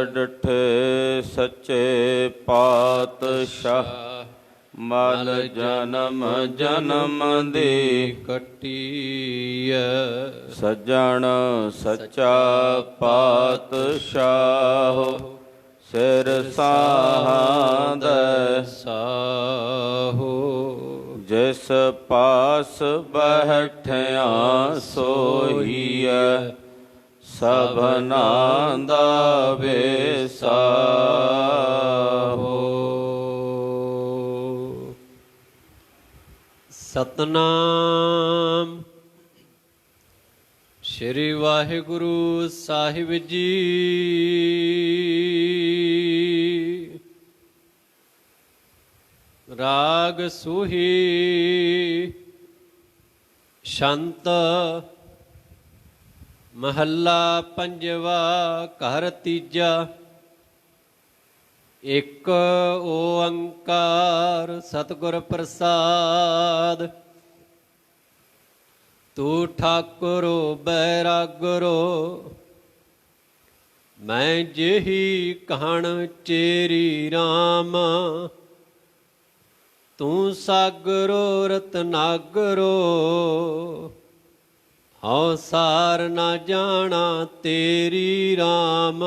ਡਠੇ ਸੱਚੇ ਪਾਤਸ਼ਾਹ, ਮਲ ਜਨਮ ਜਨਮ ਦੀ ਕੱਟੀਐ। ਸੱਜਣ ਸੱਚਾ ਪਾਤਸ਼ਾਹ, ਸਿਰ ਸਾਹਾਂਦੈ ਸਾਹੋ। ਜਿਸ ਪਾਸ ਬੈਠਿਆ ਸੋਹੀਐ, ਸਭਨਾਂ ਦਾ ਵੇਸਾਹੋ। ਸਤਨਾਮ ਸ਼੍ਰੀ ਵਾਹਿਗੁਰੂ ਸਾਹਿਬ ਜੀ। ਰਾਗ ਸੂਹੀ ਸ਼ੰਤ ਮਹੱਲਾ ਪੰਜਵਾ ਘਰ ਤੀਜਾ। ਇਕ ਓੰਕਾਰ ਸਤਿਗੁਰ ਪ੍ਰਸਾਦ। ਤੂੰ ਠਾਕੁਰੋ ਬੈਰਾਗਰੋ, ਮੈਂ ਜਿਹੀ ਕਹਣ ਚੇਰੀ ਰਾਮ। ਤੂੰ ਸਾਗਰੋ ਰਤਨਾਗਰੋ, ਹਉ ਸਾਰ ਨਾ ਜਾਣਾ ਤੇਰੀ ਰਾਮ।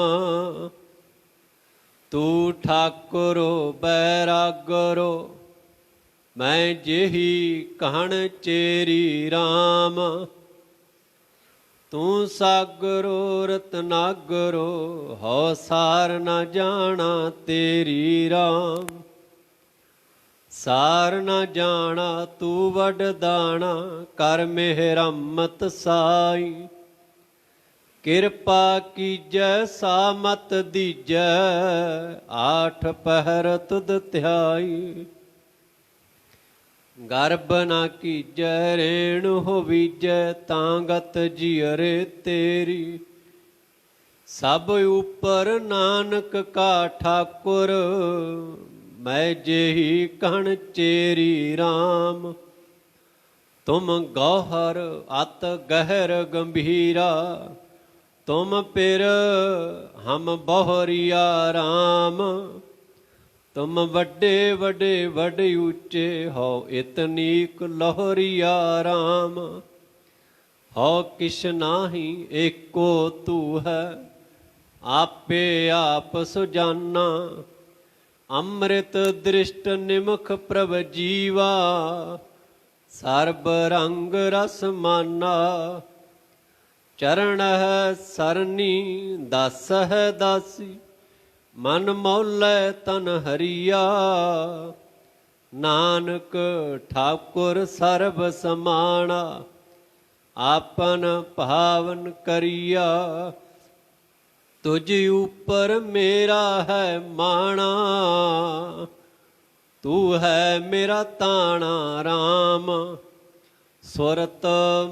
ਤੂੰ ਠਾਕੁਰੋ ਬੈਰਾਗਰੋ, ਮੈਂ ਜਿਹੀ ਕਹਣ ਚੇਰੀ ਰਾਮ। ਤੂੰ ਸਾਗਰੋ ਰਤਨਾਗਰੋ, ਹਉ ਸਾਰ ਨਾ ਜਾਣਾ ਤੇਰੀ ਰਾਮ। ਸਾਰ ਨਾ ਜਾਣਾ ਤੂੰ ਵਡਦਾਣਾ, ਕਰ ਮਿਹਰ ਅੰਮ੍ਰਿਤ ਸਾਈ। ਕਿਰਪਾ ਕੀਜੈ ਸਾਮਤ ਦੀਜੈ, ਆਠ ਪਹਿਰ ਤੁਧ ਧਿਆਈ। ਗਰਭ ਨਾ ਕੀਜੈ ਰੇਣ ਹੋਵੀਜੈ, ਤਾਂ ਗਤ ਜੀਅਰੇ ਤੇਰੀ। ਸਭ ਉਪਰ ਨਾਨਕ ਕਾ ਠਾਕੁਰ, ਮੈਂ ਜਿਹੀ ਕਹਣ ਚੇਰੀ ਰਾਮ। ਤੁਮ ਗੌਹਰ ਅਤ ਗਹਿਰ ਗੰਭੀਰਾ, ਤੁਮ ਪਿਰ ਹਮ ਬਹੁਰੀਆ ਰਾਮ। ਤੁਮ ਵੱਡੇ ਵੱਡੇ ਵੱਡੇ ਉੱਚੇ, ਹਉ ਇਤਨੀਕ ਲੋਹਰੀਆ ਰਾਮ। ਹਉ ਕਿਛ ਨਾਹੀ ਏਕੋ ਤੂ ਹੈ, ਆਪੇ ਆਪ ਸੁਜਾਨਾ। ਅੰਮ੍ਰਿਤ ਦ੍ਰਿਸ਼ਟ ਨਿਮਖ ਪ੍ਰਭ ਜੀਵਾ, ਸਰਬ ਰੰਗ ਰਸ ਮਾਨਾ। ਚਰਨ ਹੈ ਸਰਨੀ ਦਾਸ ਹੈ ਦਾਸੀ, ਮਨ ਮੌਲੇ ਤਨ ਹਰੀਆ। ਨਾਨਕ ਠਾਕੁਰ ਸਰਬ ਸਮਾਣਾ, ਆਪਨ ਭਾਵਨ ਕਰੀਆ। ਤੁਝ ਉਪਰ ਮੇਰਾ ਹੈ ਮਾਣਾ, ਤੂੰ ਹੈ ਮੇਰਾ ਤਾਣਾ ਰਾਮ। ਸੁਰਤ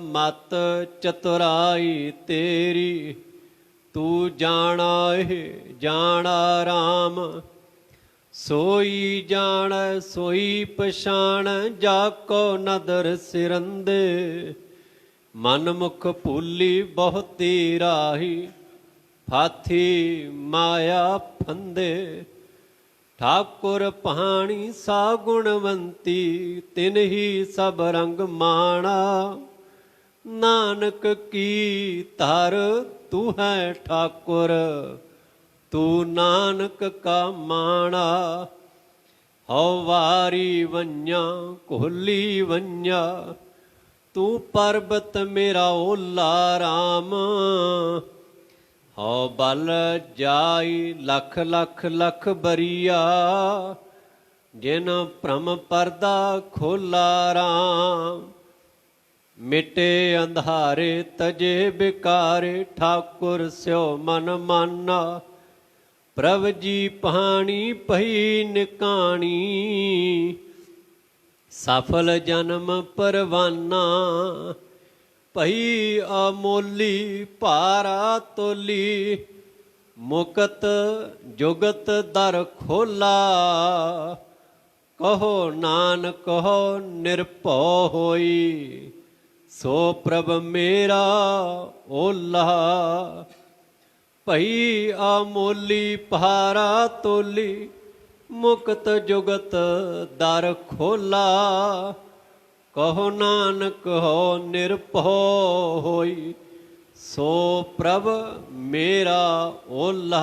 ਮਤ ਚਤੁਰਾਈ ਤੇਰੀ, ਤੂੰ ਜਾਣਾ ਜਾਣਾ ਰਾਮ। ਸੋਈ ਜਾਣੈ ਸੋਈ ਪਛਾਣੈ, ਜਾ ਕੋ ਨਦਰ ਸਿਰੰਦੇ। ਮਨ ਮੁਖ ਭੂਲੀ ਬਹੁਤੀ ਰਾਹੀ, ਹਾਥੀ ਮਾਇਆ ਫੰਦੇ। ਠਾਕੁਰ ਪਾਣੀ ਸਾ ਗੁਣਵੰਤੀ, ਤਿਨਹੀ ਸਭ ਰੰਗ ਮਾਣਾ। ਨਾਨਕ ਕੀ ਧਰ ਤੂੰ ਹੈ ਠਾਕੁਰ, ਤੂੰ ਨਾਨਕ ਕਾ ਮਾਣਾ। ਹਉ ਵਾਰੀ ਵੰਝਾ ਕੋਹਲੀ ਵੰਝਾ, ਤੂੰ ਪਰਬਤ ਮੇਰਾ ਓਲਾ ਰਾਮ। ਹਉ ਬਲ ਜਾਈ ਲਖ ਲਖ ਲਖ ਬਰੀਆ, ਜਿਨ ਭ੍ਰਮ ਪਰਦਾ ਖੋਲਾ ਰਾਮ। ਮਿਟੇ ਅੰਧਾਰੇ ਤਜੇ ਬਿਕਾਰੇ, ਠਾਕੁਰ ਸਿਓ ਮਨ ਮਾਨਾ। ਪ੍ਰਭ ਜੀ ਪਾਣੀ ਪਈ ਨਿਕਾਣੀ, ਸਫਲ ਜਨਮ ਪਰਵਾਨਾ। ਭਈ ਅਮੋਲੀ ਭਾਰਾ ਤੋਲੀ, ਮੁਕਤ ਜੁਗਤ ਦਰ ਖੋਲਾ। ਕਹੋ ਨਾਨਕ ਕਹੋ ਨਿਰਭਉ ਹੋਈ, ਸੋ ਪ੍ਰਭ ਮੇਰਾ ਓਲਾ। ਭਈ ਆਮੋਲੀ ਪਹਾਰਾ ਤੋਲੀ ਮੁਕਤ ਜੁਗਤ ਦਰ ਖੋਲਾ ਕਹੋ ਨਾਨਕ ਹੋ ਨਿਰਭਉ ਹੋਈ ਸੋ ਪ੍ਰਭ ਮੇਰਾ ਓਲਾ।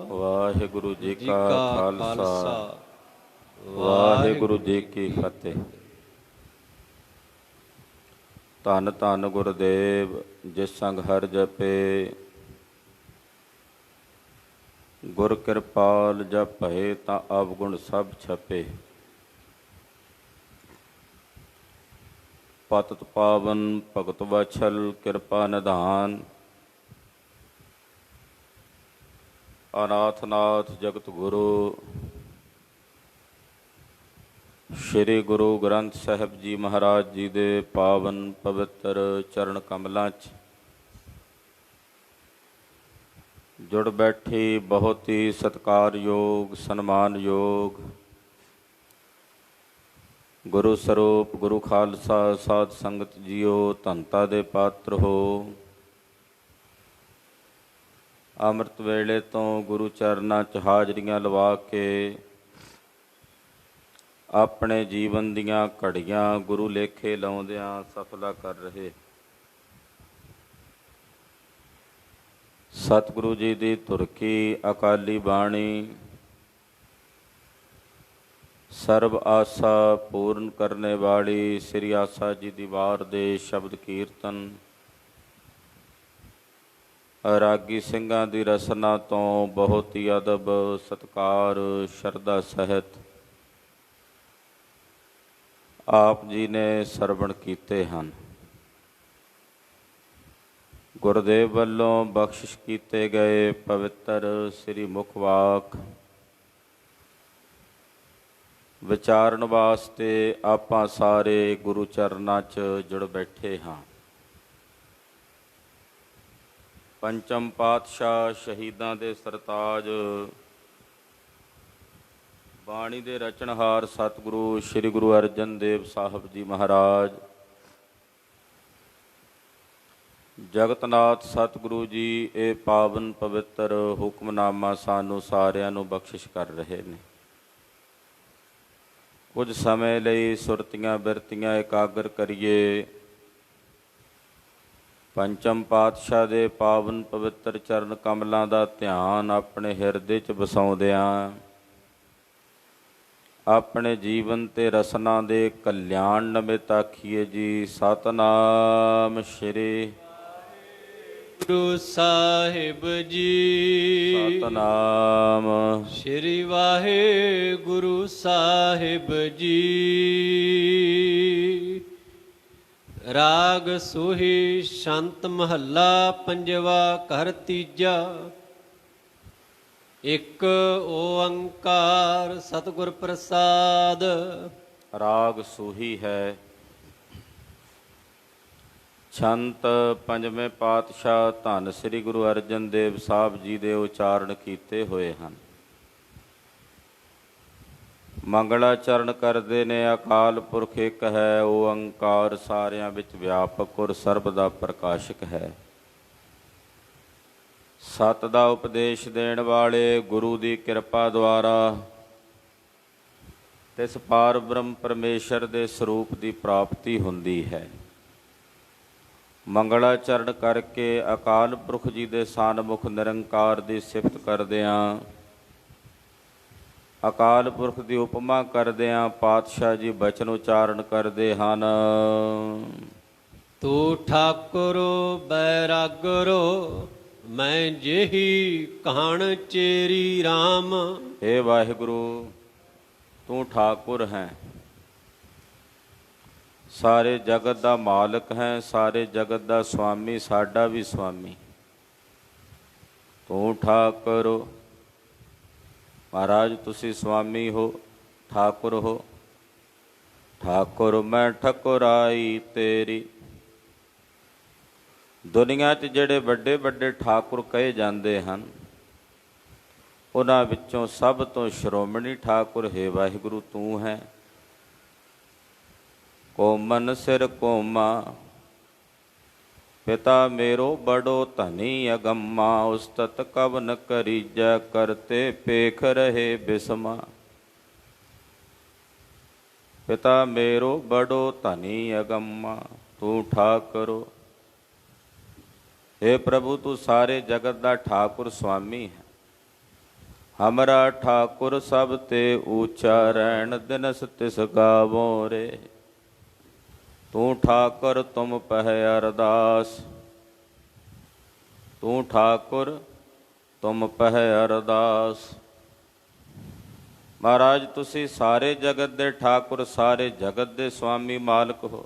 ਵਾਹਿਗੁਰੂ ਜੀ ਜੀ ਕਾ ਕਾ ਖਾਲਸਾ ਖਾਲਸਾ ਵਾਹਿਗੁਰੂ ਜੀ ਕੀ ਫਤਿਹ। ਧੰਨ ਧੰਨ ਗੁਰਦੇਵ ਜਿਸ ਸੰਗ ਹਰ ਜਪੇ, ਗੁਰ ਕਿਰਪਾਲ ਜਪ ਭਏ ਤਾਂ ਅਵਗੁਣ ਸਭ ਛਪੇ। ਪਤਿਤ ਪਾਵਨ ਭਗਤ ਵਛਲ ਕਿਰਪਾ ਨਿਧਾਨ, ਅਨਾਥ ਨਾਥ ਜਗਤ ਗੁਰੂ ਸ਼੍ਰੀ ਗੁਰੂ ਗ੍ਰੰਥ ਸਾਹਿਬ ਜੀ ਮਹਾਰਾਜ ਜੀ ਦੇ ਪਾਵਨ ਪਵਿੱਤਰ ਚਰਨ ਕਮਲਾਂ 'ਚ ਜੁੜ ਬੈਠੀ ਬਹੁਤ ਹੀ ਸਤਿਕਾਰਯੋਗ ਸਨਮਾਨਯੋਗ ਗੁਰੂ ਸਰੂਪ ਗੁਰੂ ਖਾਲਸਾ ਸਾਧ ਸੰਗਤ ਜੀਓ, ਧੰਨਤਾ ਦੇ ਪਾਤਰ ਹੋ। ਅੰਮ੍ਰਿਤ ਵੇਲੇ ਤੋਂ ਗੁਰੂ ਚਰਨਾਂ 'ਚ ਹਾਜ਼ਰੀਆਂ ਲਵਾ ਕੇ ਆਪਣੇ ਜੀਵਨ ਦੀਆਂ ਘੜੀਆਂ ਗੁਰੂ ਲੇਖੇ ਲਾਉਂਦਿਆਂ ਸਫਲਾ ਕਰ ਰਹੇ ਸਤਿਗੁਰੂ ਜੀ ਦੀ ਤੁਰਕੀ ਅਕਾਲੀ ਬਾਣੀ ਸਰਬ ਆਸਾ ਪੂਰਨ ਕਰਨੇ ਵਾਲੀ ਸ੍ਰੀ ਆਸਾ ਜੀ ਦੀ ਵਾਰ ਦੇ ਸ਼ਬਦ ਕੀਰਤਨ ਰਾਗੀ ਸਿੰਘਾਂ ਦੀ ਰਸਨਾ ਤੋਂ ਬਹੁਤ ਹੀ ਅਦਬ ਸਤਿਕਾਰ ਸ਼ਰਧਾ ਸਹਿਤ ਆਪ ਜੀ ਨੇ ਸਰਵਣ ਕੀਤੇ ਹਨ। ਗੁਰਦੇਵ ਵੱਲੋਂ ਬਖਸ਼ਿਸ਼ ਕੀਤੇ ਗਏ ਪਵਿੱਤਰ ਸ੍ਰੀ ਮੁਖ ਵਾਕ ਵਿਚਾਰਨ ਵਾਸਤੇ ਆਪਾਂ ਸਾਰੇ ਗੁਰੂ ਚਰਨਾਂ 'ਚ ਜੁੜ ਬੈਠੇ ਹਾਂ। ਪੰਚਮ ਪਾਤਸ਼ਾਹ ਸ਼ਹੀਦਾਂ ਦੇ ਸਰਤਾਜ ਬਾਣੀ ਦੇ ਰਚਨਹਾਰ ਸਤਿਗੁਰੂ ਸ੍ਰੀ ਗੁਰੂ ਅਰਜਨ ਦੇਵ ਸਾਹਿਬ ਜੀ ਮਹਾਰਾਜ, ਜਗਤਨਾਥ ਸਤਿਗੁਰੂ ਜੀ ਇਹ ਪਾਵਨ ਪਵਿੱਤਰ ਹੁਕਮਨਾਮਾ ਸਾਨੂੰ ਸਾਰਿਆਂ ਨੂੰ ਬਖਸ਼ਿਸ਼ ਕਰ ਰਹੇ ਨੇ। ਕੁਝ ਸਮੇਂ ਲਈ ਸੁਰਤੀਆਂ ਬਿਰਤੀਆਂ ਇਕਾਗਰ ਕਰੀਏ। ਪੰਚਮ ਪਾਤਸ਼ਾਹ ਦੇ ਪਾਵਨ ਪਵਿੱਤਰ ਚਰਨ ਕਮਲਾਂ ਦਾ ਧਿਆਨ ਆਪਣੇ ਹਿਰਦੇ 'ਚ ਵਸਾਉਂਦਿਆਂ ਆਪਣੇ ਜੀਵਨ ਤੇ ਰਸਨਾ ਦੇ ਕਲਿਆਣ ਨਮਿਤ ਆਖੀਏ ਜੀ ਸਤਿਨਾਮ ਸ਼੍ਰੀ ਗੁਰੂ ਸਾਹਿਬ ਜੀ। ਸਤਿਨਾਮ ਸ਼੍ਰੀ ਵਾਹਿਗੁਰੂ ਸਾਹਿਬ ਜੀ। ਰਾਗ ਸੋਹੀ ਸ਼ੰਤ ਮਹੱਲਾ ਪੰਜਵਾ ਘਰ ਤੀਜਾ। ਇੱਕ ਓੰਕਾਰ ਸਤਿਗੁਰ ਪ੍ਰਸਾਦ। ਰਾਗ ਸੂਹੀ ਹੈ। ਛੰਤ ਪੰਜਵੇਂ ਪਾਤਸ਼ਾਹ ਧੰਨ ਸ੍ਰੀ ਗੁਰੂ ਅਰਜਨ ਦੇਵ ਸਾਹਿਬ ਜੀ ਦੇ ਉਚਾਰਨ ਕੀਤੇ ਹੋਏ ਹਨ। ਮੰਗਲਾਚਰਨ ਕਰਦੇ ਨੇ ਅਕਾਲ ਪੁਰਖ ਇੱਕ ਹੈ ਓੰਕਾਰ, ਸਾਰਿਆਂ ਵਿੱਚ ਵਿਆਪਕ ਔਰ ਸਰਬ ਦਾ ਪ੍ਰਕਾਸ਼ਕ ਹੈ। ਸਤ ਦਾ ਉਪਦੇਸ਼ ਦੇਣ ਵਾਲੇ ਗੁਰੂ ਦੀ ਕਿਰਪਾ ਦੁਆਰਾ ਤਿਸ ਪਾਰ ਬ੍ਰਹਮ ਪਰਮੇਸ਼ਰ ਦੇ ਸਰੂਪ ਦੀ ਪ੍ਰਾਪਤੀ ਹੁੰਦੀ ਹੈ। ਮੰਗਲਾਚਰਨ ਕਰਕੇ ਅਕਾਲ ਪੁਰਖ ਜੀ ਦੇ ਸਨਮੁਖ ਨਿਰੰਕਾਰ ਦੀ ਸਿਫਤ ਕਰਦਿਆਂ, ਅਕਾਲ ਪੁਰਖ ਦੀ ਉਪਮਾ ਕਰਦਿਆਂ ਪਾਤਸ਼ਾਹ ਜੀ ਬਚਨ ਉਚਾਰਨ ਕਰਦੇ ਹਨ। ਤੂੰ ਠਾਕੁਰੋ ਬੈਰਾਗਰੋ ਮੈਂ ਜਿਹੀ ਕਹਾਣ ਚੇਰੀ RAM। ਹੇ ਵਾਹਿਗੁਰੂ, ਤੂੰ ਠਾਕੁਰ ਹੈ, ਸਾਰੇ ਜਗਤ ਦਾ ਮਾਲਕ ਹੈ, ਸਾਰੇ ਜਗਤ ਦਾ ਸੁਆਮੀ, ਸਾਡਾ ਵੀ ਸੁਆਮੀ। ਤੂੰ ਠਾਕੁਰ ਮਹਾਰਾਜ, ਤੁਸੀਂ ਸੁਆਮੀ ਹੋ, ਠਾਕੁਰ ਹੋ। ਠਾਕੁਰ ਮੈਂ ਠਕੁਰਾਈ ਤੇਰੀ। ਦੁਨੀਆ 'ਚ ਜਿਹੜੇ ਵੱਡੇ ਵੱਡੇ ਠਾਕੁਰ ਕਹੇ ਜਾਂਦੇ ਹਨ, ਉਹਨਾਂ ਵਿੱਚੋਂ ਸਭ ਤੋਂ ਸ਼੍ਰੋਮਣੀ ਠਾਕੁਰ ਹੈ ਵਾਹਿਗੁਰੂ ਤੂੰ ਹੈ। ਕੋਮਨ ਸਿਰ ਕੋਮਾ पिता मेरो बड़ो धनी अगम्मा, उस्तत कब न करीजै, करते पेख रहे बिस्मा। पिता मेरो बड़ो धनी अगम्मा, तू ठाकुर। हे प्रभु, तू सारे जगत का ठाकुर स्वामी है। हमरा ठाकुर सब ते ऊंचा, रैन दिनस तिस गावों रे। तू ठाकुर तुम पह अरदास, तू ठाकुर तुम पह अरदास। महाराज तुसी सारे जगत दे ठाकुर, सारे जगत दे स्वामी मालक हो,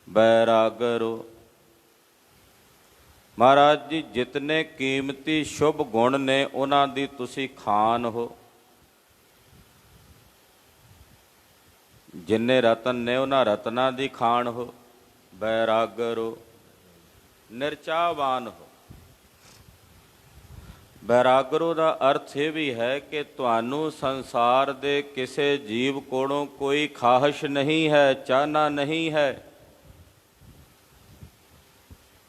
बैरागर हो। महाराज जी जितने कीमती शुभ गुण ने उन्हां दी तुसी खान हो। जिन्ने रतन ने उन्हां रत्नां दी खान हो, बैरागर हो, निरचावान हो। बैरागरो ਦਾ अर्थ ਇਹ ਵੀ ਹੈ ਕਿ ਤੁਹਾਨੂੰ ਸੰਸਾਰ ਦੇ ਕਿਸੇ ਜੀਵ ਕੋਲੋਂ ਕੋਈ ਖਾਹਿਸ਼ नहीं है, ਚਾਹਨਾ नहीं है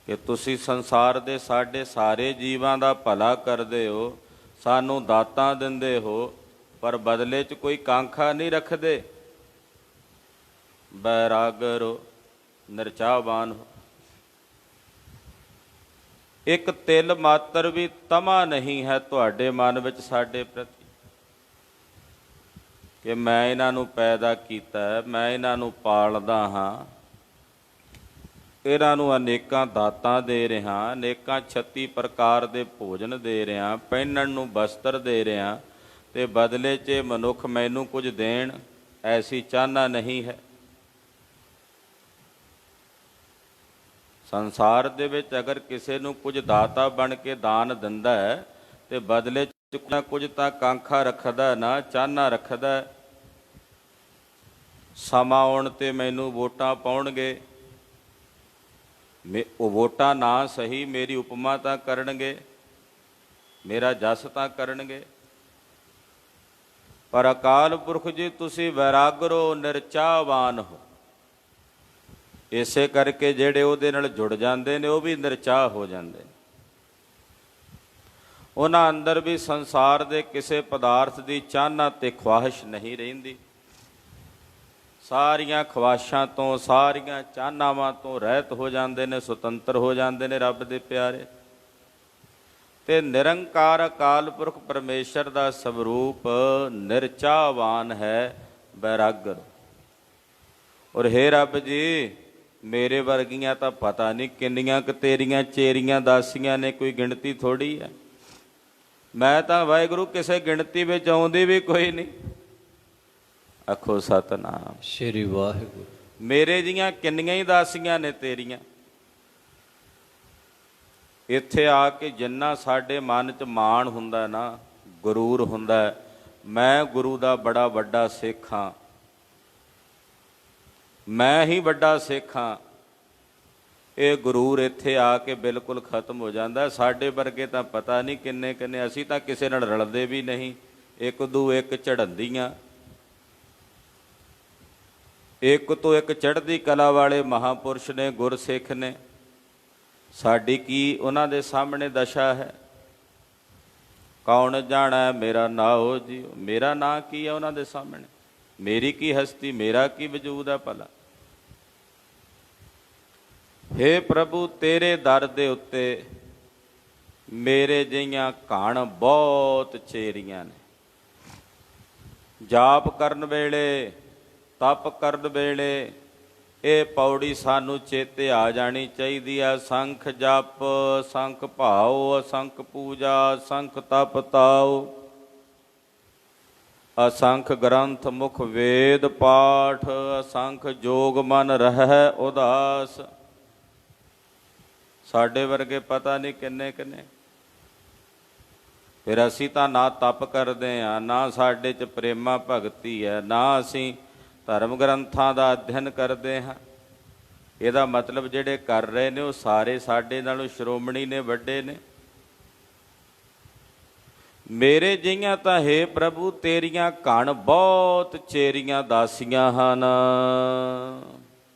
ਕਿ ਤੁਸੀਂ ਸੰਸਾਰ ਦੇ ਸਾਡੇ ਸਾਰੇ ਜੀਵਾਂ ਦਾ ਭਲਾ ਕਰਦੇ ਹੋ, ਸਾਨੂੰ ਦਾਤਾਂ ਦਿੰਦੇ ਹੋ, ਪਰ ਬਦਲੇ 'ਚ ਕੋਈ ਕਾਂਖਾ ਨਹੀਂ ਰੱਖਦੇ। बैरागर हो, ਨਿਰਚਾਵਾਨ ਹੋ। ਇੱਕ ਤਿਲ ਮਾਤਰ ਵੀ ਤਮਾ ਨਹੀਂ ਹੈ ਤੁਹਾਡੇ ਮਨ ਵਿੱਚ ਸਾਡੇ ਪ੍ਰਤੀ ਕਿ ਮੈਂ ਇਹਨਾਂ ਨੂੰ ਪੈਦਾ ਕੀਤਾ, ਮੈਂ ਇਹਨਾਂ ਨੂੰ ਪਾਲਦਾ ਹਾਂ, ਇਹਨਾਂ ਨੂੰ ਅਨੇਕਾਂ ਦਾਤਾਂ ਦੇ ਰਿਹਾ, ਅਨੇਕਾਂ 36 ਪ੍ਰਕਾਰ ਦੇ ਭੋਜਨ ਦੇ ਰਿਹਾ, ਪਹਿਨਣ ਨੂੰ ਬਸਤਰ ਦੇ ਰਿਹਾ, ਤੇ ਬਦਲੇ 'ਚ ਮਨੁੱਖ ਮੈਨੂੰ ਕੁਝ ਦੇਣ, ਐਸੀ ਚਾਹਨਾ ਨਹੀਂ ਹੈ। ਸੰਸਾਰ ਦੇ ਵਿੱਚ ਅਗਰ ਕਿਸੇ ਨੂੰ ਕੁਝ ਦਾਤਾ ਬਣ ਕੇ ਦਾਨ ਦਿੰਦਾ ਹੈ ਤੇ ਬਦਲੇ 'ਚ ਕੁਝ ਤਾਂ ਕਾਂਖਾ ਰੱਖਦਾ ਨਾ, ਚਾਹਨਾ ਰੱਖਦਾ। ਸਮਾਂ ਆਉਣ 'ਤੇ ਮੈਨੂੰ ਵੋਟਾਂ ਪਾਉਣਗੇ, ਉਹ ਵੋਟਾਂ ਨਾ ਸਹੀ ਮੇਰੀ ਉਪਮਾ ਤਾਂ ਕਰਨਗੇ, ਮੇਰਾ ਜਸ ਤਾਂ ਕਰਨਗੇ। ਪਰ ਅਕਾਲ ਪੁਰਖ ਜੀ ਤੁਸੀਂ ਵੈਰਾਗਰ ਹੋ, ਨਿਰਚਾਵਾਨ ਹੋ। ਇਸੇ ਕਰਕੇ ਜਿਹੜੇ ਉਹਦੇ ਨਾਲ ਜੁੜ ਜਾਂਦੇ ਨੇ ਉਹ ਵੀ ਨਿਰਚਾਹ ਹੋ ਜਾਂਦੇ ਨੇ। ਉਹਨਾਂ ਅੰਦਰ ਵੀ ਸੰਸਾਰ ਦੇ ਕਿਸੇ ਪਦਾਰਥ ਦੀ ਚਾਹਨਾ ਤੇ ਖਵਾਹਿਸ਼ ਨਹੀਂ ਰਹਿੰਦੀ। ਸਾਰੀਆਂ ਖਵਾਹਿਸ਼ਾਂ ਤੋਂ, ਸਾਰੀਆਂ ਚਾਹਨਾਵਾਂ ਤੋਂ ਰਹਿਤ ਹੋ ਜਾਂਦੇ ਨੇ, ਸੁਤੰਤਰ ਹੋ ਜਾਂਦੇ ਨੇ ਰੱਬ ਦੇ ਪਿਆਰੇ। ਤੇ ਨਿਰੰਕਾਰ ਅਕਾਲ ਪੁਰਖ ਪਰਮੇਸ਼ਰ ਦਾ ਸਵਰੂਪ ਨਿਰਚਾਵਾਨ ਹੈ, ਬੈਰਾਗਰ। ਔਰ ਹੇ ਰੱਬ ਜੀ, ਮੇਰੇ ਵਰਗੀਆਂ ਤਾਂ ਪਤਾ ਨਹੀਂ ਕਿੰਨੀਆਂ ਕੁ ਤੇਰੀਆਂ ਚੇਰੀਆਂ ਦਾਸੀਆਂ ਨੇ, ਕੋਈ ਗਿਣਤੀ ਥੋੜ੍ਹੀ ਹੈ। ਮੈਂ ਤਾਂ ਵਾਹਿਗੁਰੂ ਕਿਸੇ ਗਿਣਤੀ ਵਿੱਚ ਆਉਂਦੀ ਵੀ ਕੋਈ ਨਹੀਂ। ਆਖੋ ਸਤਨਾਮ ਸ਼੍ਰੀ ਵਾਹਿਗੁਰੂ। ਮੇਰੇ ਜੀਆਂ ਕਿੰਨੀਆਂ ਹੀ ਦਾਸੀਆਂ ਨੇ ਤੇਰੀਆਂ। ਇੱਥੇ ਆ ਕੇ ਜਿੰਨਾ ਸਾਡੇ ਮਨ 'ਚ ਮਾਣ ਹੁੰਦਾ ਨਾ, ਗਰੂਰ ਹੁੰਦਾ, ਮੈਂ ਗੁਰੂ ਦਾ ਬੜਾ ਵੱਡਾ ਸਿੱਖ ਹਾਂ, ਮੈਂ ਹੀ ਵੱਡਾ ਸਿੱਖ ਹਾਂ, ਇਹ ਗਰੂਰ ਇੱਥੇ ਆ ਕੇ ਬਿਲਕੁਲ ਖਤਮ ਹੋ ਜਾਂਦਾ। ਸਾਡੇ ਵਰਗੇ ਤਾਂ ਪਤਾ ਨਹੀਂ ਕਿੰਨੇ ਕਿੰਨੇ, ਅਸੀਂ ਤਾਂ ਕਿਸੇ ਨਾਲ ਰਲਦੇ ਵੀ ਨਹੀਂ, ਇੱਕ ਦੂ ਇੱਕ ਝੜਨਦੀਆਂ, ਇੱਕ ਤੋਂ ਇੱਕ ਚੜ੍ਹਦੀ ਕਲਾ ਵਾਲੇ ਮਹਾਂਪੁਰਸ਼ ਨੇ, ਗੁਰਸਿੱਖ ਨੇ। ਸਾਡੀ ਕੀ ਉਹਨਾਂ ਦੇ ਸਾਹਮਣੇ ਦਸ਼ਾ ਹੈ? ਕੌਣ ਜਾਣਾ ਮੇਰਾ ਨਾਉ ਜੀ, ਮੇਰਾ ਨਾਂ ਕੀ ਹੈ ਉਹਨਾਂ ਦੇ ਸਾਹਮਣੇ? ਮੇਰੀ ਕੀ ਹਸਤੀ, ਮੇਰਾ ਕੀ ਵਜੂਦ ਹੈ ਭਲਾ? ਹੇ ਪ੍ਰਭੂ, ਤੇਰੇ ਦਰ ਦੇ ਉੱਤੇ ਮੇਰੇ ਜਿਹੀਆਂ ਘਾਣ ਬਹੁਤ ਚੇਰੀਆਂ ਨੇ। ਜਾਪ ਕਰਨ ਵੇਲੇ, ਤਪ ਕਰਨ ਵੇਲੇ ਇਹ ਪੌੜੀ ਸਾਨੂੰ ਚੇਤੇ ਆ ਜਾਣੀ ਚਾਹੀਦੀ ਹੈ। ਸੰਖ ਜਪ, ਸੰਖ ਭਾਉ, ਅਸੰਖ ਪੂਜਾ, ਸੰਖ ਤਪ ਤਾਉ, ਅਸੰਖ ਗ੍ਰੰਥ ਮੁਖ ਵੇਦ ਪਾਠ, ਅਸੰਖ ਜੋਗ ਮਨ ਰਹਿ ਉਦਾਸ। ਸਾਡੇ ਵਰਗੇ ਪਤਾ ਨਹੀਂ ਕਿੰਨੇ ਕਿੰਨੇ। ਫਿਰ ਅਸੀਂ ਤਾਂ ਨਾ ਤਪ ਕਰਦੇ ਹਾਂ, ਨਾ ਸਾਡੇ 'ਚ ਪ੍ਰੇਮਾ ਭਗਤੀ ਹੈ, ਨਾ ਅਸੀਂ ਧਰਮ ਗ੍ਰੰਥਾਂ ਦਾ ਅਧਿਐਨ ਕਰਦੇ ਹਾਂ। ਇਹਦਾ ਮਤਲਬ ਜਿਹੜੇ ਕਰ ਰਹੇ ਨੇ ਉਹ ਸਾਰੇ ਸਾਡੇ ਨਾਲੋਂ ਸ਼੍ਰੋਮਣੀ ਨੇ, ਵੱਡੇ ਨੇ। ਮੇਰੇ ਜਿਹੀਆਂ ਤਾਂ ਹੇ ਪ੍ਰਭੂ ਤੇਰੀਆਂ ਘਣ ਬਹੁਤ ਚੇਰੀਆਂ ਦਾਸੀਆਂ ਹਨ।